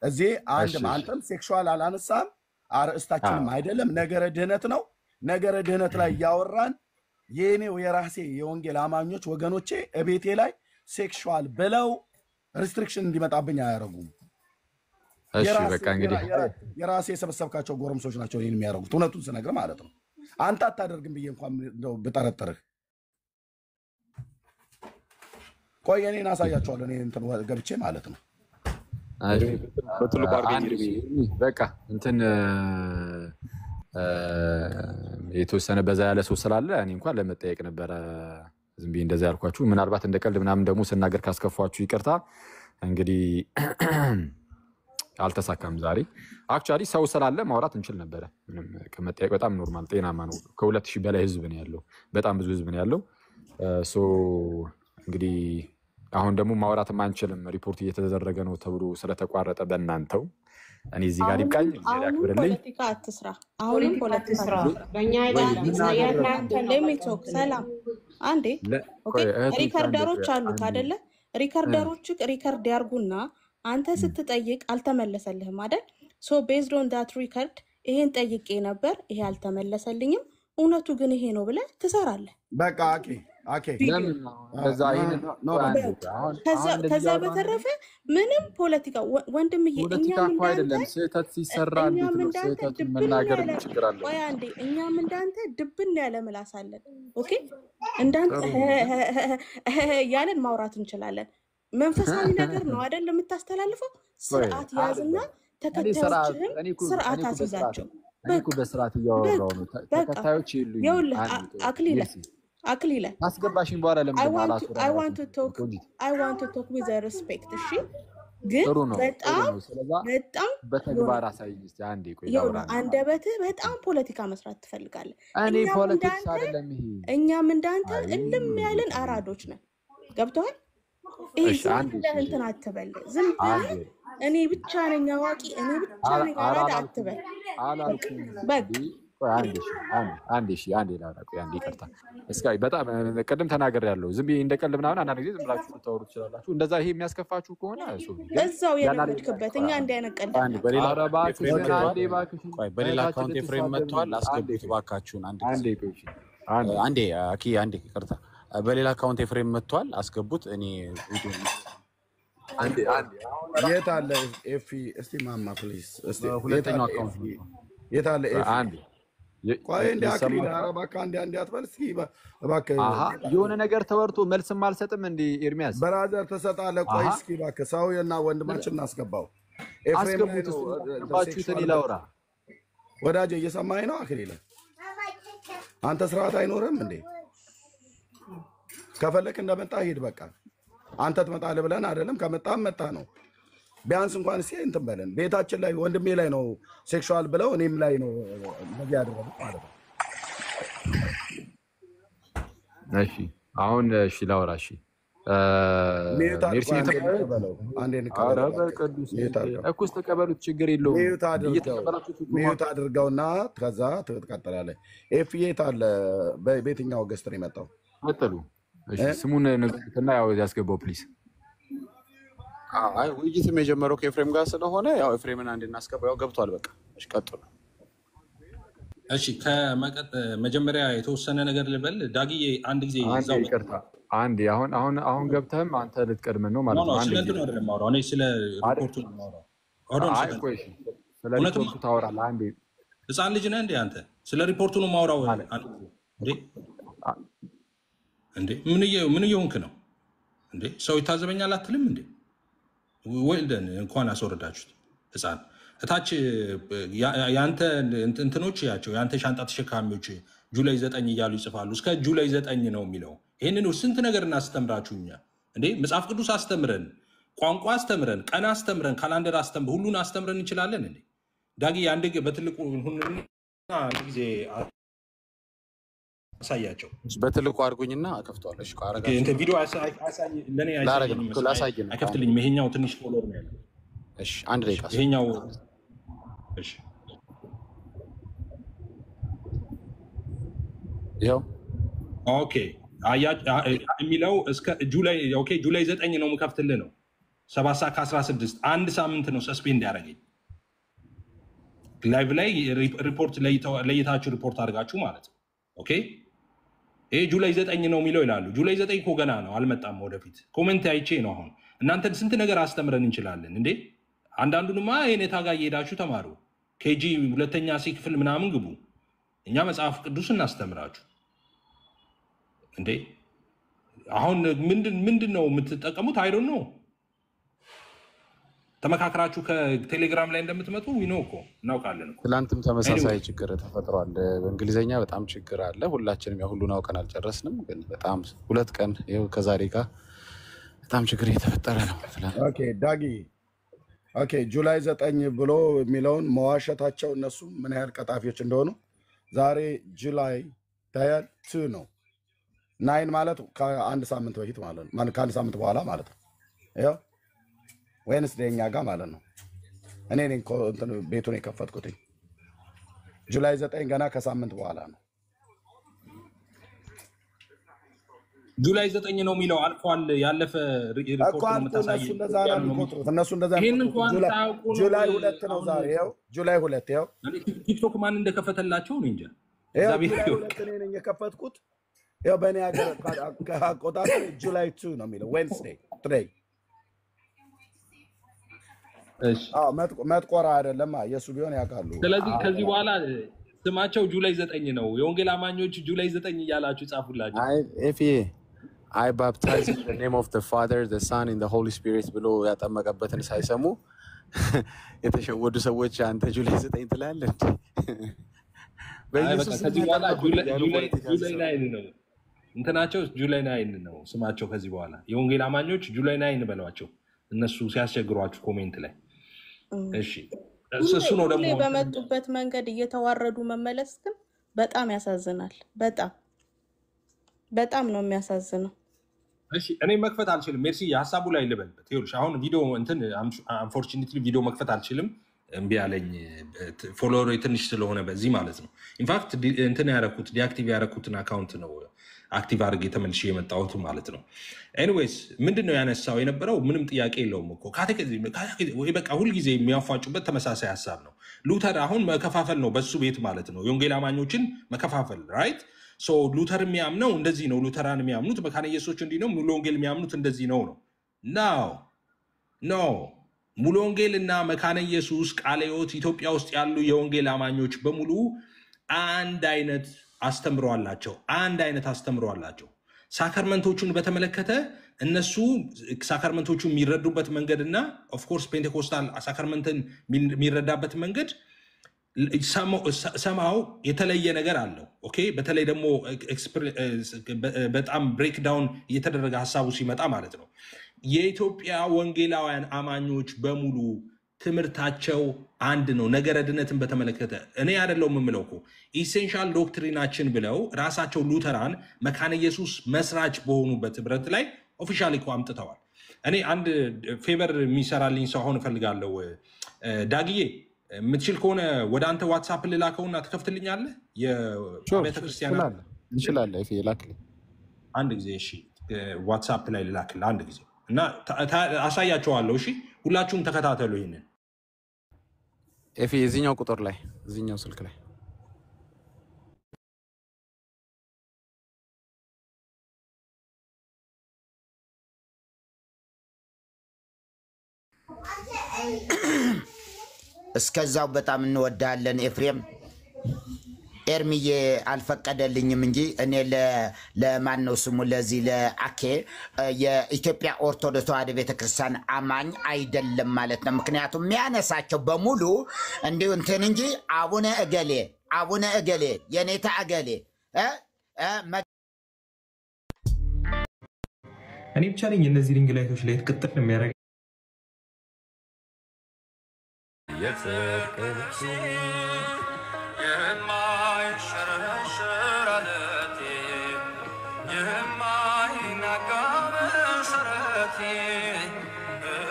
እዚህ አንተም ሴክሹዋል አላነሳም። አርእስታችንም አይደለም፣ ነገረ ድህነት ነው። ነገረ ድህነት ላይ እያወራን የኔው የራሴ የወንጌል አማኞች ወገኖቼ እቤቴ ላይ ሴክሹዋል ብለው ሪስትሪክሽን እንዲመጣብኝ አያደርጉም። እሺ በቃ እንግዲህ የራሴ የሰበሰብካቸው ጎረምሶች ናቸው ይሄን የሚያደርጉት። እውነቱን ስነግር ማለት ነው። አንተ አታደርግም ብዬ እንኳን እንደው ብጠረጥርህ ቆይ እኔን አሳያቸዋለሁ። እኔ እንትን ገብቼ ማለት ነው። በቃ እንትን የተወሰነ በዛ ያለ ሰው ስላለ እኔ እንኳን ለመጠየቅ ነበረ ዝም ብዬ እንደዛ ያልኳችሁ። ምናልባት እንደ ቀልድ ምናምን ደግሞ ስናገር ካስከፋችሁ ይቅርታ። እንግዲህ አልተሳካም ዛሬ። አክቹዋሊ ሰው ስላለ ማውራት እንችል ነበረ። ምንም ከመጠየቅ በጣም ኖርማል ጤናማ ነው። ከ2000 በላይ ህዝብ ነው ያለው፣ በጣም ብዙ ህዝብ ነው ያለው። እንግዲህ አሁን ደግሞ ማውራት አንችልም፣ ሪፖርት እየተደረገ ነው ተብሎ ስለተቋረጠ በእናንተው እኔ እዚህ ጋር ይብቃኝ። ያክብርልኝ። ፖለቲካ አትስራ። አሁንም ፖለቲካ ስራ በእኛ ሰላም አንዴ ሪከርደሮች አሉት አይደለ? ሪከርደሮች ሪከርድ ያርጉና አንተ ስትጠይቅ አልተመለሰልህም አይደል? ሶ ቤዝድ ኦን ዳት ሪከርድ ይሄን ጠይቄ ነበር፣ ይሄ አልተመለሰልኝም፣ እውነቱ ግን ይሄ ነው ብለህ ትሰራለህ። በቃ ከዛ በተረፈ ምንም ፖለቲካ ወንድምዬ፣ እኛም እንዳንተ ድብን ያለ ምላስ አለን። ኦኬ እንዳንተ ያለን ማውራት እንችላለን። መንፈሳዊ ነገር ነው አይደል የምታስተላልፈው? ስርዓት ያዝና ተከታዮችህን ስርዓት አስይዛቸው። በስርዓት እያወራሁ ነው። ተከታዮች ይኸውልህ አክሊለ አስገባሽኝ በኋላ ለምን I want to talk with respect። እሺ ግን በጣም በተግባር አሳይኝ እስቲ አንዴ። ቆይ አውራ አንደበትህ በጣም ፖለቲካ መስራት ትፈልጋለህ። እኔ ፖለቲክስ አይደለም ይሄ። እኛም እንዳንተ እልም ያለን አራዶች ነን። ገብቶሃል? ይሄ እንትን አትበል። ዝም ብለህ እኔ ብቻ ነኝ አዋቂ፣ እኔ ብቻ ነኝ አራዳ አትበል። አላልኩም። በቃ አንዴ ይቅርታ። እስኪ በጣም ቅድም ተናግሬያለሁ። ዝም ብዬ እንደ ቀልድ ምናምን አንዳንድ ጊዜ ዝም ብላችሁ ልታወሩ ትችላላችሁ። እንደዛ ይሄ የሚያስከፋችሁ ከሆነ እዛው የለመድክበት እኛ እንዲህ አይነት ቀልድ በሌላ አካውንት ኤፍሬም መጥቷል። አስገቡት እባካችሁን። አንዴ ይቅርታ። በሌላ አካውንት ኤፍሬም መጥቷል። አስገቡት። እኔ ቪዲዮ የት አለ ኤፊ? እስቲ ማማ ፕሊዝ፣ እስቲ ሁለተኛው አካውንት የት አለ ኤፊ? ቆይ እንደ አክሊል አረባካ አንዴ አትበል እስኪ እባክህ። የሆነ ነገር ተወርቶ መልስም አልሰጥም እንዴ ኤርሚያስ? ብራዘር ትሰጣለህ። ቆይ እስኪ እባክህ ሰውዬና ወንድማችን እናስገባው። ኤፍሬም ባችሁትን ይላውራ። ወዳጄ እየሰማኸኝ ነው? አክሊል አንተ ስርዓት አይኖርም እንዴ? ከፈለክ እንደመጣ ሂድ በቃ። አንተ ትመጣለህ ብለን አይደለም፣ ከመጣም መጣ ነው። ቢያንስ እንኳን እስኪ እንትን በለን። ቤታችን ላይ ወንድሜ ላይ ነው ሴክሹዋል ብለው እኔም ላይ ነው እንደዚህ ያደረጉት ማለት ነው። እሺ አሁን እሺ ላውራ። እሺ እኩስ ተቀበሉት፣ ችግር የለውም። ሚዩት አድርገውና ከዛ ትቀጥላለህ። ኤፍዬ የት አለ? በየትኛው ገስት ነው የመጣው? ቀጥሉ። ስሙን ንገሩትና ያው ያስገባው ፕሊዝ። ውይይትም የጀመረው ከኤፍሬም ጋር ስለሆነ ያው ኤፍሬምን አንድ እናስገባው። ያው ገብቷል። በቃ እሺ ቀጥሉ። እሺ መጀመሪያ የተወሰነ ነገር ልበል። ዳጊዬ አንድ ጊዜ ይዛው ይቅርታ። አንዴ አሁን ገብተህም አንተ ልትቀድመን ነው ማለት ነው። አንዴ ነው አይደለም ማውራው። እኔ ስለ ሪፖርቱ ነው ማውራው። ስለ ሪፖርቱ ታወራለህ። አንዴ ህፃን ልጅ ነህ እንዴ አንተ? ስለ ሪፖርቱ ነው ማውራው እንዴ? ምን እየሆንክ ነው እንዴ? ሰው ይታዘበኛል አትልም እንዴ? ወልደን እንኳን አስወረዳችሁት ህፃን እታች ያንተ እንትኖች ያቸው ያንተ ሻንጣ ተሸካሚዎች ጁላይ 9 እያሉ ይጽፋሉ። እስከ ጁላይ 9 ነው የሚለው። ይህንን ስንት ነገር እናስተምራችሁ እኛ እንዴ? መጽሐፍ ቅዱስ አስተምረን፣ ቋንቋ አስተምረን፣ ቀን አስተምረን፣ ካላንደር አስተምረን፣ ሁሉን አስተምረን እንችላለን እንዴ? ዳጊ አንድ በትልቁ አንድ ጊዜ አሳያቸው። በትልቁ አድርጉኝና አከፍተዋለሁ። እሺ እንትን ቪዲዮ ለኔ አይከፍትልኝም። ይሄኛው ትንሽ ፎሎወር ነው ያለው። እሺ አንድ ደቂቃ ይሄኛው። እሺ ይኸው ኦኬ የሚለው እስከ ጁላይ 9 ነው የምከፍትልህ ነው። 7 ሰዓት ከ16 አንድ ሳምንት ነው ሰስፔንድ ያደረገኝ። ላይቭ ላይ ሪፖርት ለይታችሁ ሪፖርት አድርጋችሁ ማለት ነው። ኦኬ ይሄ ጁላይ 9 ነው የሚለው ይላሉ። ጁላይ 9 እኮ ገና ነው አልመጣም። ወደፊት ኮሜንት አይቼ ነው። አሁን እናንተን ስንት ነገር አስተምረን እንችላለን እንዴ? አንዳንዱንማ የኔታ ጋር እየሄዳችሁ ተማሩ። ኬጂ 2ኛ ሲ ክፍል ምናምን ግቡ። እኛ መጽሐፍ ቅዱስ እናስተምራችሁ እንዴ? አሁን ምንድን ነው የምትጠቀሙት? አይዶ ነው ተመካከራችሁ ከቴሌግራም ላይ እንደምትመጡ ነው እኮ እናውቃለን። ትላንትም ተመሳሳይ ችግር ተፈጥሯል። በእንግሊዝኛ በጣም ችግር አለ። ሁላችንም ያው ሁሉን አውቀን አልጨረስንም፣ ግን በጣም 2 ቀን ይኸው ከዛሬ ጋር በጣም ችግር እየተፈጠረ ነው። ኦኬ ዳጊ ጁላይ 9 ብሎ የሚለውን መዋሸታቸው እነሱ ምን ያህል ቀጣፊዎች እንደሆኑ ዛሬ ጁላይ 2 ነው። 9 ማለት ከአንድ ሳምንት በፊት ማለት ነው። ከአንድ ሳምንት በኋላ ማለት ነው። ይኸው ዌንስዴይ እኛ ጋር ማለት ነው። እኔ ቤቱን የከፈትኩት ጁላይ 9 ገና ከሳምንት በኋላ ነው። ጁላይ 9 ነው የሚለው አልፏል። ያለፈ ሪፖርት ነው የምታሳየው። እነሱ እንደዛ ጁላይ 2 ነው ዛሬ። ይኸው ጁላይ 2 ይኸው ቲክቶክ ማን እንደከፈተላቸው ነው እንጂ ጁላይ 2 እኔ ነኝ የከፈትኩት። ይኸው በእኔ ሀገር አቆጣጠር ጁላይ 2 ነው የሚለው ዌንስዴይ ቱዴይ። መጥቆራ አይደለም የእሱ ቢሆን ያውቃሉ። ስለዚህ ከዚህ በኋላ ስማቸው ጁላይ 9 ነው። የወንጌል አማኞች ጁላይ 9 እያላችሁ ጻፉላችሁ። I baptize in the name of the Father, the Son, and the Holy Spirit ብሎ ያጠመቀበትን ሳይሰሙ የተሸወዱ ሰዎች አንተ ጁላይ 9 ትላለህ። ከዚህ በኋላ ጁላይ 9 ነው እንትናቸው፣ ጁላይ 9 ነው ስማቸው። ከዚህ በኋላ የወንጌል አማኞች ጁላይ 9 በሏቸው እነሱ ሲያስቸግሯችሁ ኮሜንት ላይ። እሺ እሱ ነው ደግሞ በመጡበት መንገድ እየተዋረዱ መመለስ ግን በጣም ያሳዝናል። በጣም ነው የሚያሳዝነው። እሺ እኔ መክፈት አልችልም። ሜርሲ ሀሳቡ ላይ ልበልበት። ይኸውልሽ አሁን ቪዲዮ አንፎርቹኔትሊ ቪዲዮ መክፈት አልችልም። እምቢ አለኝ ፎሎወር ትንሽ ስለሆነ በዚህ ማለት ነው። ኢንፋክት እንትን ያረኩት ዲአክቲቭ ያረኩትን አካውንት ነው አክቲቭ አድርጌ ተመልሼ የመጣሁት ማለት ነው። ኤኒዌይስ ምንድነው ያነሳው የነበረው ምንም ጥያቄ የለውም እኮ ወይ በቃ ሁልጊዜ የሚያፋጩበት ተመሳሳይ ሀሳብ ነው። ሉተር አሁን መከፋፈል ነው በሱ ቤት ማለት ነው። የወንጌል አማኞችን መከፋፈል ራይት። ሶ ሉተር የሚያምነው እንደዚህ ነው፣ ሉተራን የሚያምኑት መካነ ኢየሱሶች እንዲህ ነው፣ ሙሉ ወንጌል የሚያምኑት እንደዚህ ነው ኖ ሙሉ ወንጌል እና መካነ ኢየሱስ ቃለ ሕይወት ኢትዮጵያ ውስጥ ያሉ የወንጌል አማኞች በሙሉ አንድ አይነት አስተምሮ አላቸው። ሳክራመንቶቹን በተመለከተ እነሱ ሳክራመንቶቹ የሚረዱበት መንገድና ኦፍኮርስ ፔንቴኮስታል ሳክራመንትን የሚረዳበት መንገድ ሰማው የተለየ ነገር አለው። ኦኬ በተለይ ደግሞ በጣም ብሬክዳውን እየተደረገ ሀሳቡ ሲመጣ ማለት ነው። የኢትዮጵያ ወንጌላውያን አማኞች በሙሉ ትምህርታቸው አንድ ነው። ነገረ ድነትን በተመለከተ እኔ አይደለሁም የምለው እኮ ኢሴንሻል ዶክትሪናችን ብለው ራሳቸው ሉተራን መካነ ኢየሱስ መስራች በሆኑበት ህብረት ላይ ኦፊሻሊ እኮ አምጥተዋል። እኔ አንድ ፌቨር የሚሰራልኝ ሰው አሁን እፈልጋለሁ። ዳግዬ የምትችል ከሆነ ወደ አንተ ዋትሳፕ ልላከውና ትከፍትልኛለህ? የቤተክርስቲያን እንችላለን። ላክልኝ አንድ ጊዜ። እሺ ዋትሳፕ ላይ ልላክልህ አንድ ጊዜ እና አሳያቸዋለሁ። እሺ ሁላችሁም ተከታተሉ ይሄንን። የዚህኛው ቁጥር ላይ እዚህኛው ስልክ ላይ እስከዛው በጣም እንወዳለን ኤፍሬም። ኤርሚዬ አልፈቀደልኝም እንጂ እኔ ለማን ነው ስሙ ለዚህ ለአኬ የኢትዮጵያ ኦርቶዶክስ ተዋሕዶ ቤተክርስቲያን አማኝ አይደለም ማለት ነው። ምክንያቱም የሚያነሳቸው በሙሉ እንዲሁ እንትን እንጂ አቡነ እገሌ የኔታ እገሌ እኔ ብቻ ነኝ እነዚህ ሪንግ ላይቶች ላይ ቅጥል የሚያደርግ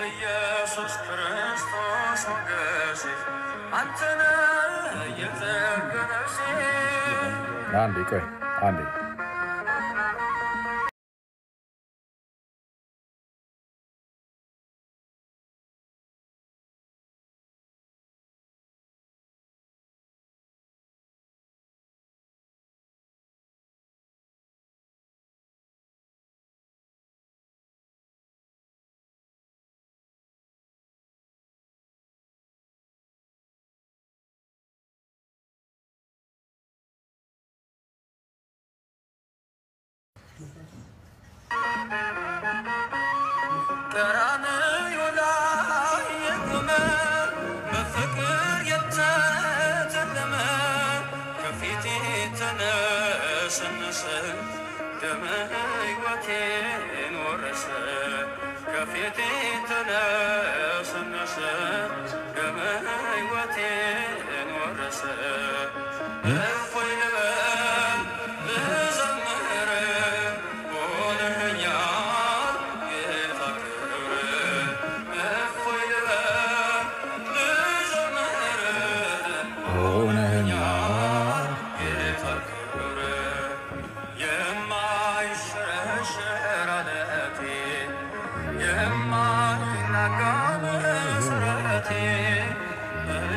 ኢየሱስ ክርስቶስ ሞገሴ አንተነ የዘገነሴ አንዴ ቆይ አንዴ ቀራንዮ ላይ የቆመ በፍቅር የተተለመ ከፊቴ ተነሰነሰ ደመ ሕይወቴን ወረሰ ከፊቴ ተነሰነሰ ደመ ሕይወቴን ወረሰ እፎይ ልበል ልዘምር ሆነኸኛል ጌታ ክብር እፎይ ልበል ልዘምር ሆነኸኛል ጌታ ክብር የማይሸረሸር ዓለቴ የማይናጋ መሠረቴ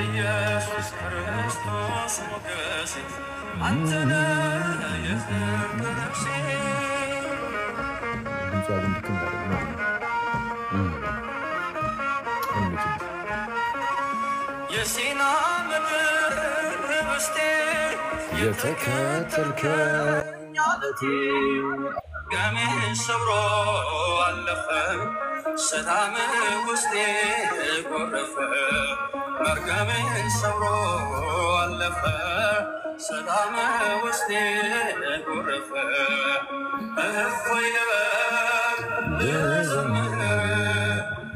ኢየሱስ ክርስቶስ ሞገሴ አንተ ነህ የፍቅር ነፍሴ የሲና ምድር ኅብስቴ የተከተልከኝ ዓለቴ ገሜን ሰብሮ አለፈ ሰላም ውስጤ ጎረፈ መርገሜን ሰብሮ አለፈ ሰላም ውስጤ ጎረፈ እፎይ ልበል ልዘምር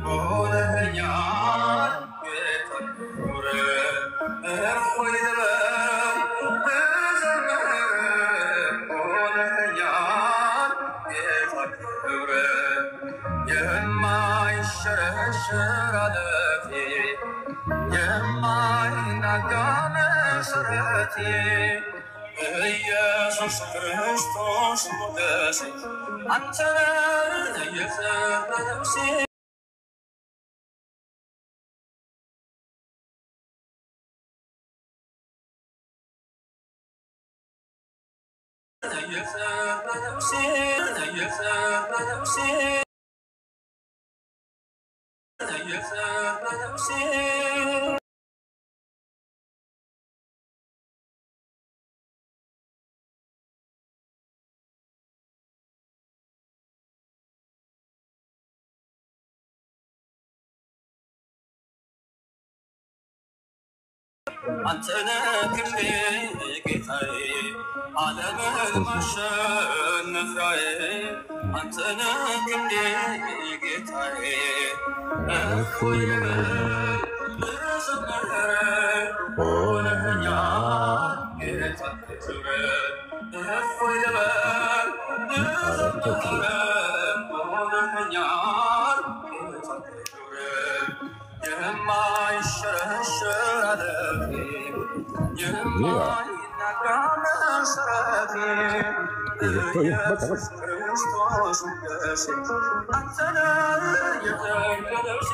ሆነኸኛል ጌታ ክቡር እፎይ ልበል ልዘምር ሆነኸኛል ጌታ ክቡር የማይሸረሸር ዓለም የማይናጋ መሰረቴ ኢየሱስ ክርስቶስ ሞገሴ አንተ ነህ የዘረብሴ አንተነ ክንዴ ጌታዬ ዓለምን ማሸነፊያዬ አንተነ ክንዴ ጌታዬ እፎይ ልዘምር ሆነኛል ጌታ ክብር እፎይ ልበል ልዘምር ሆነኛል ጌታ ክብር የማይሸረሸር አለቴ የማይናጋ መሰረቴ ኢየሱስ ክርስቶስ ሞገሴ አንተ ነህ የዘረብሴ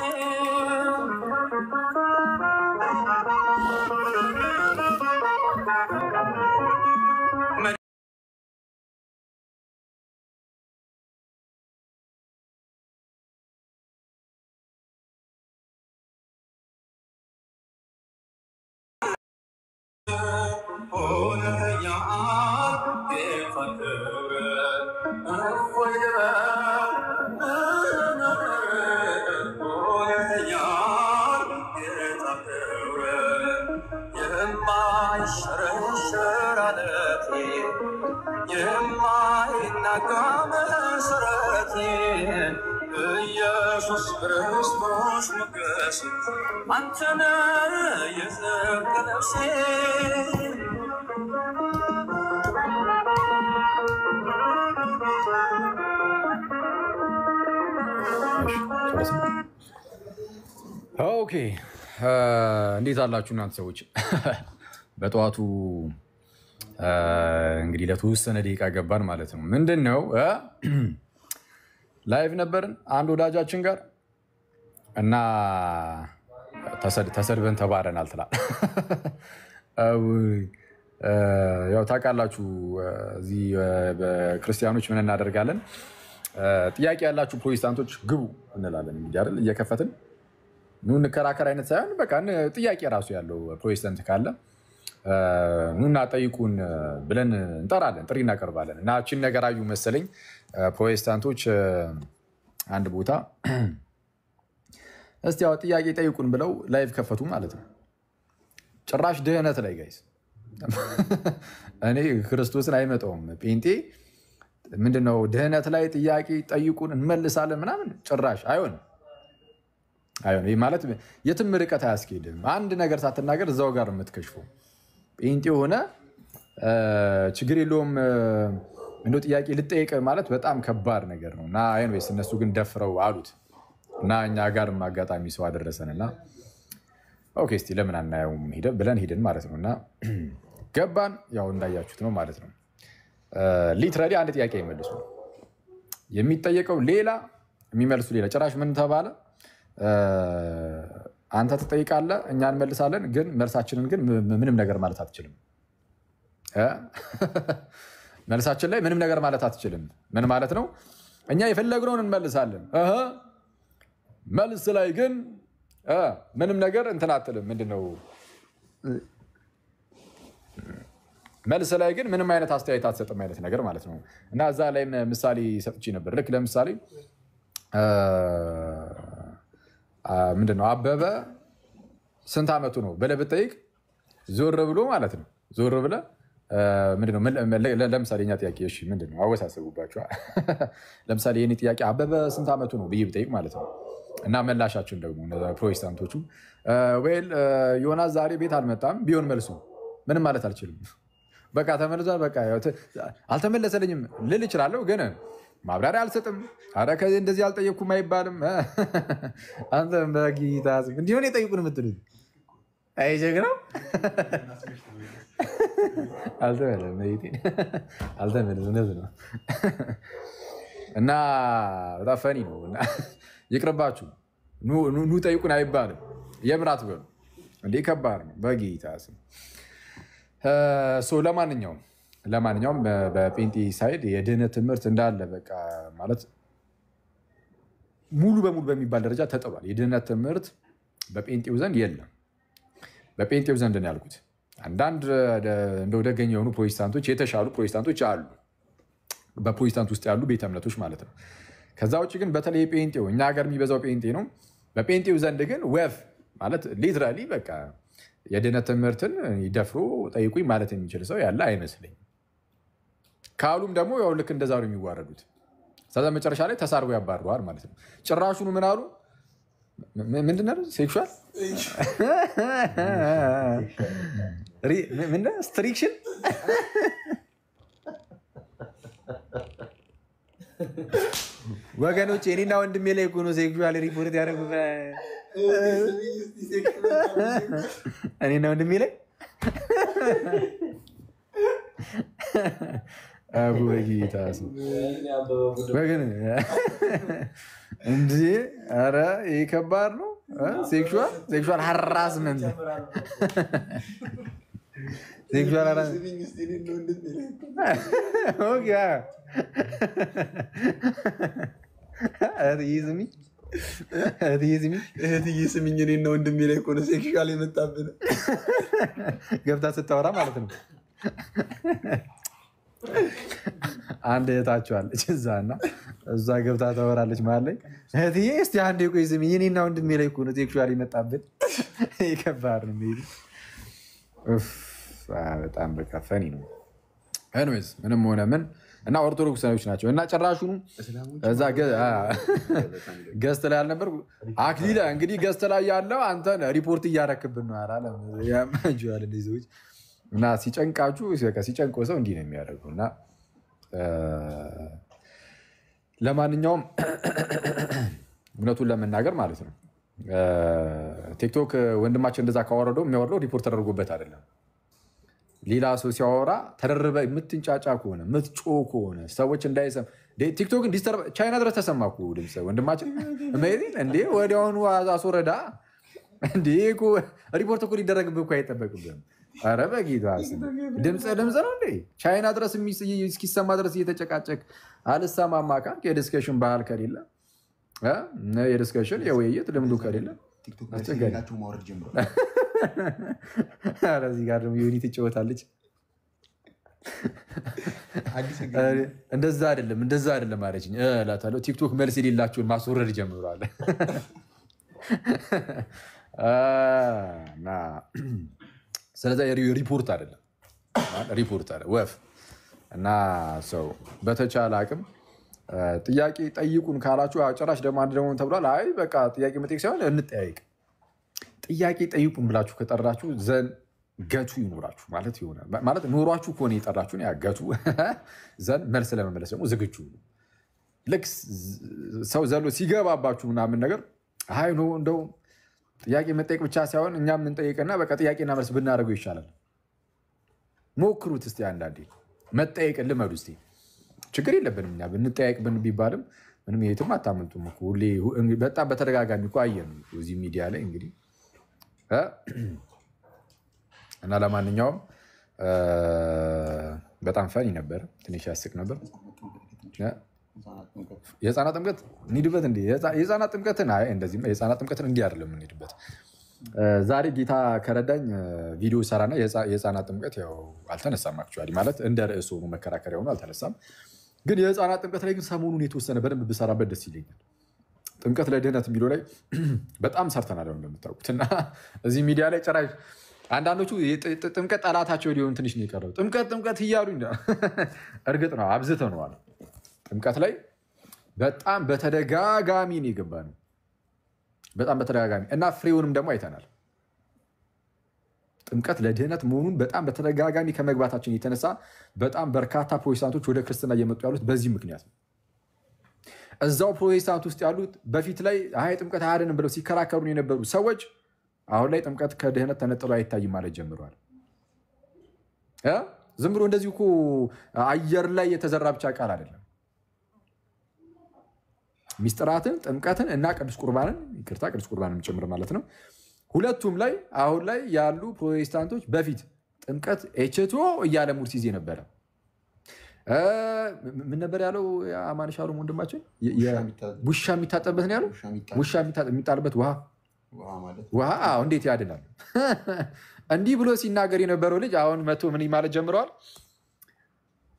ሆነኛል ጌታ ክብር እፎይ ልበል ሆነኛል ጌታ ክብር የማይሸረሸር አለቴ የማይናጋ መሰረቴ ኢየሱስ ክርስቶስ ሞገሴ አንተ ነህ የጽድቅ ነፍሴ ኦኬ እንዴት አላችሁ እናንተ ሰዎች? በጠዋቱ እንግዲህ ለተወሰነ ደቂቃ ገባን ማለት ነው። ምንድን ነው ላይቭ ነበርን አንድ ወዳጃችን ጋር እና ተሰድበን ተባረናል ትላል። ያው ታውቃላችሁ እዚህ በክርስቲያኖች ምን እናደርጋለን? ጥያቄ ያላችሁ ፕሮቴስታንቶች ግቡ እንላለን። እንግዲህ አይደል እየከፈትን ኑ እንከራከር አይነት ሳይሆን በቃ ጥያቄ ራሱ ያለው ፕሮቴስታንት ካለ ኑና ጠይቁን ብለን እንጠራለን፣ ጥሪ እናቀርባለን። እና እቺን ነገር አዩ መሰለኝ ፕሮቴስታንቶች አንድ ቦታ እስቲ ያው ጥያቄ ጠይቁን ብለው ላይቭ ከፈቱ ማለት ነው። ጭራሽ ድህነት ላይ ጋይስ እኔ ክርስቶስን አይመጣውም ጴንጤ ምንድነው ድህነት ላይ ጥያቄ ጠይቁን እንመልሳለን ምናምን ጭራሽ አይሆንም። ይህ ማለት የትም ርቀት አያስኬድም። አንድ ነገር ሳትናገር እዛው ጋር የምትከሽፈው ጴንጤ ሆነ ችግር የለውም እንደው ጥያቄ ልጠይቅ ማለት በጣም ከባድ ነገር ነው። እና አይንዌስ እነሱ ግን ደፍረው አሉት እና እኛ ጋርም አጋጣሚ ሰው አደረሰንና ኦኬ እስቲ ለምን አናየውም ብለን ሄድን ማለት ነው። እና ገባን ያው እንዳያችሁት ነው ማለት ነው። ሊትራሊ አንድ ጥያቄ ይመልሱ የሚጠየቀው ሌላ የሚመልሱ ሌላ። ጭራሽ ምን ተባለ? አንተ ትጠይቃለህ እኛ እንመልሳለን፣ ግን መልሳችንን ግን ምንም ነገር ማለት አትችልም። መልሳችን ላይ ምንም ነገር ማለት አትችልም። ምን ማለት ነው? እኛ የፈለግነውን እንመልሳለን፣ መልስ ላይ ግን ምንም ነገር እንትን አትልም። ምንድነው መልስ ላይ ግን ምንም አይነት አስተያየት አትሰጥም አይነት ነገር ማለት ነው። እና እዛ ላይ ምሳሌ ሰጥቼ ነበር። ልክ ለምሳሌ ምንድነው አበበ ስንት ዓመቱ ነው ብለህ ብትጠይቅ ዞር ብሎ ማለት ነው ዞር ብለህ ምንድነው ለምሳሌ እኛ ጥያቄ እሺ ምንድነው አወሳሰቡባቸዋል። ለምሳሌ የኔ ጥያቄ አበበ ስንት ዓመቱ ነው ብዬ ብጠይቅ ማለት ነው እና መላሻችን ደግሞ ፕሮቴስታንቶቹ ወይል ዮናስ ዛሬ ቤት አልመጣም ቢሆን መልሱ ምንም ማለት አልችልም። በቃ ተመልሷል፣ በቃ አልተመለሰልኝም ልል እችላለሁ፣ ግን ማብራሪያ አልሰጥም። ኧረ ከዚህ እንደዚህ አልጠየቅኩም አይባልም። አንተ በጌታ ስም እንዲሆን የጠይቁን የምትሉት አይጀግነው አልተመለሰም። እውነት ነው እና በጣም ፈኒ ነው። እና ይቅርባችሁ፣ ኑ ጠይቁን አይባልም። የምራት በሉ እንዴ ከባድ ነው በጌታ ስም። ለማንኛውም በጴንጤ ሳይድ የድህነት ትምህርት እንዳለ በቃ ማለት ሙሉ በሙሉ በሚባል ደረጃ ተጥሏል። የድህነት ትምህርት በጴንጤው ዘንድ የለም። በጴንጤው ዘንድ ነው ያልኩት። አንዳንድ እንደው ደገኛ የሆኑ ፕሮቴስታንቶች፣ የተሻሉ ፕሮቴስታንቶች አሉ፣ በፕሮቴስታንት ውስጥ ያሉ ቤተ እምነቶች ማለት ነው። ከዛ ውጭ ግን በተለይ ጴንጤው እኛ ሀገር የሚበዛው ጴንጤ ነው። በጴንጤው ዘንድ ግን ወፍ ማለት ሊትራሊ በቃ የድህነት ትምህርትን ይደፍሮ ጠይቁኝ ማለት የሚችል ሰው ያለ አይመስለኝም። ካሉም ደግሞ ያው ልክ እንደዛ ነው የሚዋረዱት። ከዛ መጨረሻ ላይ ተሳርቦ ያባርረዋል ማለት ነው። ጭራሹኑ ምን አሉ? ምንድን ነው ሴክሹዋል ስትሪክሽን ወገኖች፣ እኔና ወንድሜ ላይ እኮ ነው ሴክሹዋል ሪፖርት ያደረጉ። እኔና ወንድሜ ላይ አቡ በጌታ ወገን እንዴ! ኧረ ይሄ ከባድ ነው። ሴክሹዋል ሃራስመንት እህትዬ ስሚኝ፣ እኔና ወንድሜ ላይ እኮ ነው ሴክሹዋል የመጣብን። ገብታ ስታወራ ማለት ነው። አንድ እህታችሁ አለች እዛና እዛ ገብታ ታወራለች ማለት ላይ እህትዬ እስቲ አንዴ ቆይ ስሚኝ፣ እኔና ወንድሜ ላይ እኮ ነው ሴክሹዋል የመጣብን። ከባድ ነው። በጣም በቃ ፈኒ ነው። ኤኒዌይስ ምንም ሆነ ምን እና ኦርቶዶክሳዊዎች ናቸው እና ጨራሹኑ እዛ ገስት ላይ አልነበር አክሊለ እንግዲህ ገስት ላይ ያለው አንተን ሪፖርት እያረክብን ነው አላለ ያማጁዋል እንደዚህ ሰዎች እና ሲጨንቃችሁ ሲጨንቆ ሰው እንዲህ ነው የሚያደርገው። እና ለማንኛውም እውነቱን ለመናገር ማለት ነው ቲክቶክ ወንድማችን እንደዛ ካወረደው የሚያወርደው ሪፖርት ተደርጎበት አይደለም። ሌላ ሰው ሲያወራ ተደርበ የምትንጫጫ ከሆነ የምትጮህ ከሆነ ሰዎች እንዳይሰም ቲክቶክን ዲስተርብ ቻይና ድረስ ተሰማ እኮ ድምፅ ወንድማችን እንዴ ወዲያውኑ አስወረዳ። እንዴ ሪፖርት እኮ ሊደረግብህ እኮ አይጠበቅብህም። ኧረ በጌታ ድምፅ ነው እንዴ ቻይና ድረስ እስኪሰማ ድረስ እየተጨቃጨቅ አልሰማማ ካልክ የዲስከሽን ባህል ከሌለ የዲስከሽን የውይይት ልምዱ ከሌለ እዚህ ጋር ደግሞ ዩኒት ትጫወታለች። እንደዛ አይደለም አለችኝ እላታለሁ። ቲክቶክ መልስ የሌላቸውን ማስወረድ ጀምሯል። ስለዚ ሪፖርት አይደለም ወፍ እና ሰው በተቻለ አቅም ጥያቄ ጠይቁን ካላችሁ ጭራሽ ደግሞ አንድ ደግሞ ተብሏል። አይ በቃ ጥያቄ መጠየቅ ሳይሆን እንጠያይቅ። ጥያቄ ጠይቁን ብላችሁ ከጠራችሁ ዘንድ ገቱ ይኖራችሁ ማለት ይሆናል። ማለት ኖሯችሁ ከሆነ የጠራችሁን ያገቱ ዘንድ መልስ ለመመለስ ደግሞ ዝግጁ። ልክ ሰው ዘሎ ሲገባባችሁ ምናምን ነገር አይ ኖ እንደው ጥያቄ መጠየቅ ብቻ ሳይሆን እኛ የምንጠይቅና በቃ ጥያቄና መልስ ብናደርገው ይሻላል። ሞክሩት እስቲ፣ አንዳንዴ መጠየቅ ልመዱ እስቲ። ችግር የለብንም እኛ ብንጠያቅ ቢባልም ምንም የትም አታመልጡም እኮ። ሁሌ በጣም በተደጋጋሚ እኮ አየን እዚህ ሚዲያ ላይ እንግዲህ እና ለማንኛውም በጣም ፈኒ ነበር፣ ትንሽ ያስቅ ነበር። የህፃናት ጥምቀት እንሂድበት እንዴ? የህፃናት ጥምቀትን እንደዚህ የህፃናት ጥምቀትን እንዲህ አይደለም እንሂድበት። ዛሬ ጌታ ከረዳኝ ቪዲዮ ሰራና የህፃናት ጥምቀት ያው አልተነሳም። አክቹዋሊ ማለት እንደ ርዕስ ሆኖ መከራከሪያ ሆኖ አልተነሳም። ግን የህፃናት ጥምቀት ላይ ግን ሰሞኑን የተወሰነ በደንብ ብሰራበት ደስ ይለኛል። ጥምቀት ለድህነት የሚለው ላይ በጣም ሰርተናል እንደምታውቁት። እና እዚህ ሚዲያ ላይ ጭራሽ አንዳንዶቹ ጥምቀት ጠላታቸው ሊሆን ትንሽ ነው የቀረው። ጥምቀት እያሉ እርግጥ ነው አብዝተነዋል። ጥምቀት ላይ በጣም በተደጋጋሚ ነው የገባ ነው፣ በጣም በተደጋጋሚ እና ፍሬውንም ደግሞ አይተናል። ጥምቀት ለድህነት መሆኑን በጣም በተደጋጋሚ ከመግባታችን የተነሳ በጣም በርካታ ፕሮቴስታንቶች ወደ ክርስትና እየመጡ ያሉት በዚህ ምክንያት ነው። እዛው ፕሮቴስታንት ውስጥ ያሉት በፊት ላይ አይ ጥምቀት አያድንም ብለው ሲከራከሩ የነበሩ ሰዎች አሁን ላይ ጥምቀት ከድህነት ተነጥሎ አይታይም ማለት ጀምረዋል። ዝም ብሎ እንደዚህ እኮ አየር ላይ የተዘራ ብቻ ቃል አይደለም። ሚስጥራትን ጥምቀትን እና ቅዱስ ቁርባንን ይቅርታ ቅዱስ ቁርባንን ጭምር ማለት ነው። ሁለቱም ላይ አሁን ላይ ያሉ ፕሮቴስታንቶች በፊት ጥምቀት ኤችቶ እያለ ሙድ ሲዜ ነበረ። ምን ነበር ያለው አማን ሻሎም ወንድማችን? ውሻ የሚታጠብበት ነው ያለው። ውሻ የሚጣልበት ውሃ እንዴት ያድናል? እንዲህ ብሎ ሲናገር የነበረው ልጅ አሁን መቶ ምን ማለት ጀምረዋል።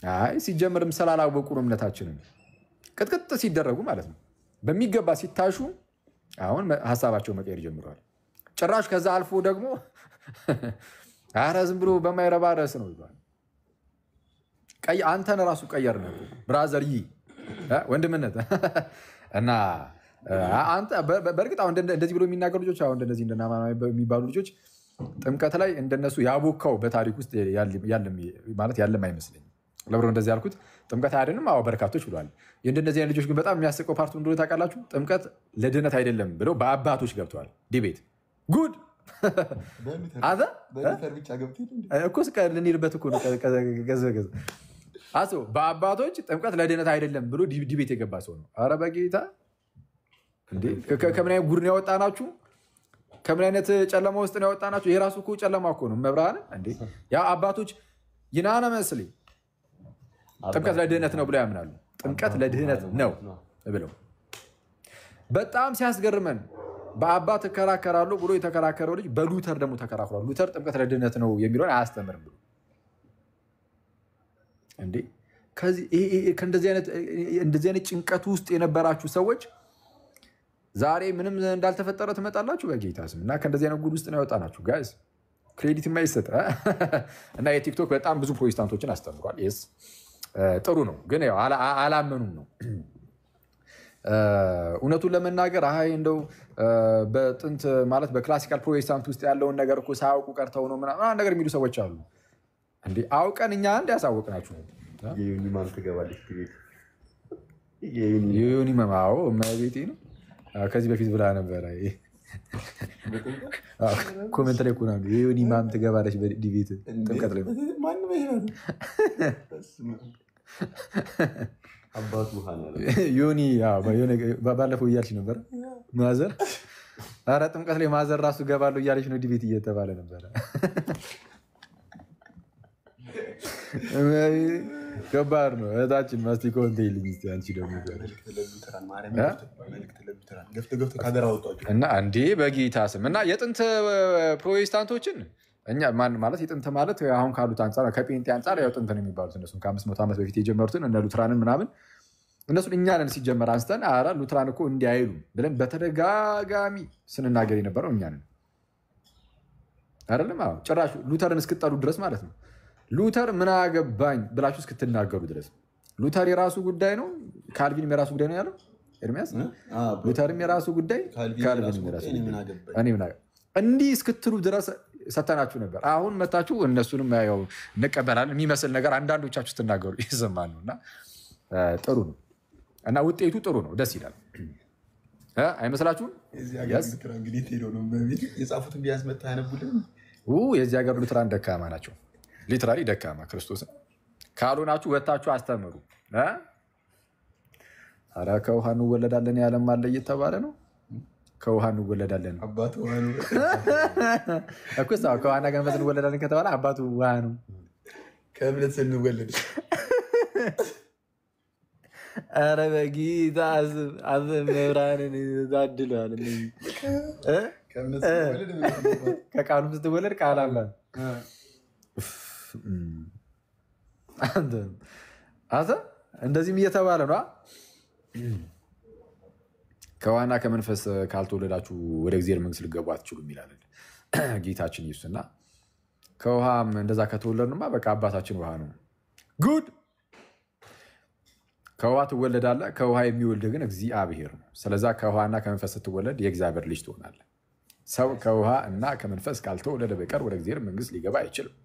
አይ ሲጀምርም ስላላወቁ ነው እምነታችንን ቅጥቅጥ ሲደረጉ ማለት ነው በሚገባ ሲታሹ አሁን ሀሳባቸው መቀየር ጀምረዋል። ጭራሽ ከዛ አልፎ ደግሞ ኧረ ዝም ብሎ በማይረባ ርዕስ ነው ይባል። አንተን ራሱ ቀየር ነው ብራዘር ወንድምነት እና አንተ በእርግጥ አሁን እንደዚህ ብሎ የሚናገሩ ልጆች አሁን እንደዚህ እንደናማናዊ የሚባሉ ልጆች ጥምቀት ላይ እንደነሱ ያቦካው በታሪክ ውስጥ ያለም አይመስለኝም። ለብሮ እንደዚህ ያልኩት ጥምቀት አያድንም። አዎ በርካቶች ብለዋል። የእንደነዚህ አይነት ልጆች ግን በጣም የሚያስቀው ፓርቱ እንደሆነ ታውቃላችሁ። ጥምቀት ለድህነት አይደለም ብለው በአባቶች ገብተዋል ዲቤት ጉድ አዛ እኮ ልንሄድበት እኮ ገዘገዘ በአባቶች ጥምቀት ለድህነት አይደለም ብሎ ዲቤት የገባ ሰው ነው። ኧረ በጌታ እንዴ ከምን አይነት ጉድ ነው ያወጣናችሁ? ከምን አይነት ጨለማ ውስጥ ነው ያወጣናችሁ? የራሱ እኮ ጨለማ እኮ ነው መብርሃን። እንዴ ያ አባቶች ይናነ መስሊ ጥምቀት ለድህነት ነው ብለው ያምናሉ። ጥምቀት ለድህነት ነው ብለው በጣም ሲያስገርመን በአባት ተከራከራሉ ብሎ የተከራከረው ልጅ በሉተር ደግሞ ተከራክሯል። ሉተር ጥምቀት ለድህነት ነው የሚለውን አያስተምርም ብሎ እንዴ እንደዚህ አይነት ጭንቀት ውስጥ የነበራችሁ ሰዎች ዛሬ ምንም እንዳልተፈጠረ ትመጣላችሁ በጌታ ስም እና ከእንደዚህ አይነት ጉድ ውስጥ ነው ያወጣናችሁ ጋይስ። ክሬዲት የማይሰጥ እና የቲክቶክ በጣም ብዙ ፕሮቴስታንቶችን አስተምሯል። ስ ጥሩ ነው ግን አላመኑም ነው እውነቱን ለመናገር አይ እንደው በጥንት ማለት በክላሲካል ፕሮቴስታንት ውስጥ ያለውን ነገር እኮ ሳያውቁ ቀርተው ነው ምናምን ነገር የሚሉ ሰዎች አሉ። እንዴ አውቀን እኛ አንድ ያሳወቅናችሁ የዩኒ ማም ትገባለች ቤት የዩኒ ማማው ማቤቴ ነው ከዚህ በፊት ብላ ነበረ። ኮሜንት ላይ ኮና የዩኒ ማም ትገባለች በዲቤት ጥምቀት ላይ አባቱ ዮኒ ባለፈው እያልሽ ነበር ማዘር። ኧረ ጥምቀት ላይ ማዘር ራሱ ገባለሁ እያለች ነው ዲቤት እየተባለ ነበረ። ከባድ ነው እህታችን። ማስቲኮ እንተይልኝ እስኪ አንቺ ደግሞ እና እንዴ በጌታ ስም እና የጥንት ፕሮቴስታንቶችን እኛ ማለት የጥንት ማለት አሁን ካሉት አንጻር ከጴንጤ አንጻር ያው ጥንት ነው የሚባሉት እነሱም ከ500 ዓመት በፊት የጀመሩትን እነ ሉትራንን ምናምን እነሱን እኛ ነን ሲጀመር አንስተን ኧረ ሉትራን እኮ እንዲያይሉ ብለን በተደጋጋሚ ስንናገር የነበረው እኛ ነን አይደለም። ጭራሽ ሉተርን እስክጠሉ ድረስ ማለት ነው። ሉተር ምን አገባኝ ብላችሁ እስክትናገሩ ድረስ ሉተር የራሱ ጉዳይ ነው፣ ካልቪንም የራሱ ጉዳይ ነው ያለው ኤርሚያስ። ሉተርም የራሱ ጉዳይ፣ ካልቪንም የራሱ ጉዳይ እንዲህ እስክትሉ ድረስ ሰተናችሁ ነበር። አሁን መታችሁ እነሱንም ያው እንቀበላለን የሚመስል ነገር አንዳንዶቻችሁ ስትናገሩ ይሰማሉ እና ጥሩ ነው እና ውጤቱ ጥሩ ነው፣ ደስ ይላል። አይመስላችሁም? የጻፉትን ቢያንስ መታ ያነቡልን። የዚህ ሀገር ሉትራን ደካማ ናቸው፣ ሊትራሊ ደካማ። ክርስቶስን ካልሆናችሁ ወታችሁ አስተምሩ። ኧረ ከውሃ እንወለዳለን ያለም አለ እየተባለ ነው። ከውሃ እንወለዳለን አባቱ ውሃ ነው እኮ ከውሃና ከመንፈስ እንወለዳለን ከተባለ አባቱ ውሃ ነው። ከእምነት ስንወለድ ኧረ በጌታ አዝም መብራንን ዛድለዋል። ከቃሉም ስትወለድ ቃል አላት። አንተ እንደዚህም እየተባለ ነው። ከውሃና ከመንፈስ ካልተወለዳችሁ ወደ እግዚአብሔር መንግስት ልትገቡ አትችሉም ይላል ጌታችን ኢየሱስ። እና ከውሃም እንደዛ ከተወለድንማ በቃ አባታችን ውሃ ነው። ጉድ ከውሃ ትወለዳለህ፣ ከውሃ የሚወልድ ግን እግዚአብሔር ነው። ስለዛ ከውሃና ከመንፈስ ስትወለድ የእግዚአብሔር ልጅ ትሆናለህ። ሰው ከውሃ እና ከመንፈስ ካልተወለደ በቀር ወደ እግዚአብሔር መንግስት ሊገባ አይችልም።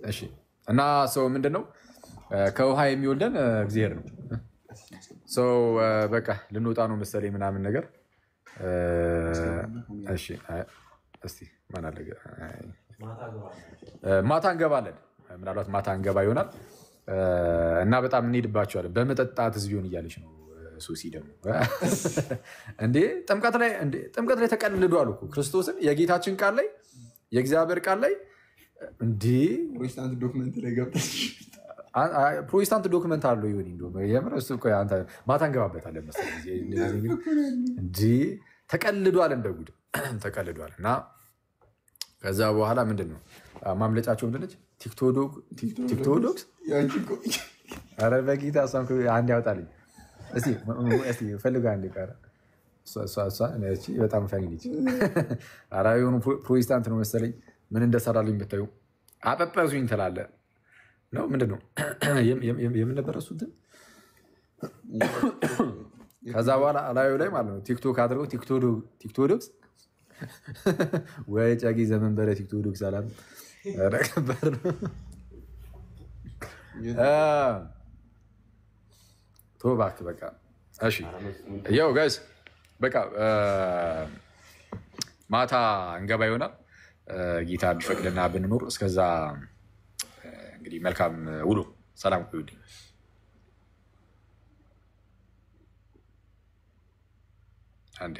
እሺ እና ሰው ምንድነው ከውሃ የሚወልደን እግዚአብሔር ነው። በቃ ልንወጣ ነው መሰለኝ ምናምን ነገር። እሺ እስቲ ማን አለ? ማታ እንገባለን፣ ምናልባት ማታ እንገባ ይሆናል እና በጣም እንሄድባቸዋለን። በመጠጣት ህዝቢውን እያለች ነው ሱሲ ደግሞ እንዴ ጥምቀት ላይ ተቀልዷል እኮ ክርስቶስን የጌታችን ቃል ላይ የእግዚአብሔር ቃል ላይ እንዴ ፕሮቴስታንት ዶክመንት ላይ ገብተሽ ፕሮቴስታንት ዶክመንት አለው ይሁን እንደው የምር እሱ እኮ አንተ ማታ እንገባበታለን መሰለኝ እንጂ ተቀልዷል፣ እንደ ጉድ ተቀልዷል። እና ከዛ በኋላ ምንድን ነው ማምለጫቸው ምንድን ነች? ቲክቶዶክስ ኧረ በጌታ እሷን አንድ ያውጣልኝ እስቲ ፈልጋ አንድ ቀረ በጣም ፈኒ ነች። ኧረ የሆኑ ፕሮቴስታንት ነው መሰለኝ ምን እንደሰራልኝ ብታዩ አጠጠሱኝ ትላለህ ነው ምንድን ነው የምን ነበረ እሱ እንትን ከዛ በኋላ ላዩ ላይ ማለት ነው ቲክቶክ አድርገው ቲክቶዶክስ ወይ ጫጊ ዘመን በረ ቲክቶዶክስ አላም ረከበር ነው ቶባክ በቃ እሺ ያው ጋይስ በቃ ማታ እንገባ ይሆናል ጌታ ቢፈቅድና ብንኖር። እስከዛ እንግዲህ መልካም ውሎ፣ ሰላም ቆዩልኝ። አንዴ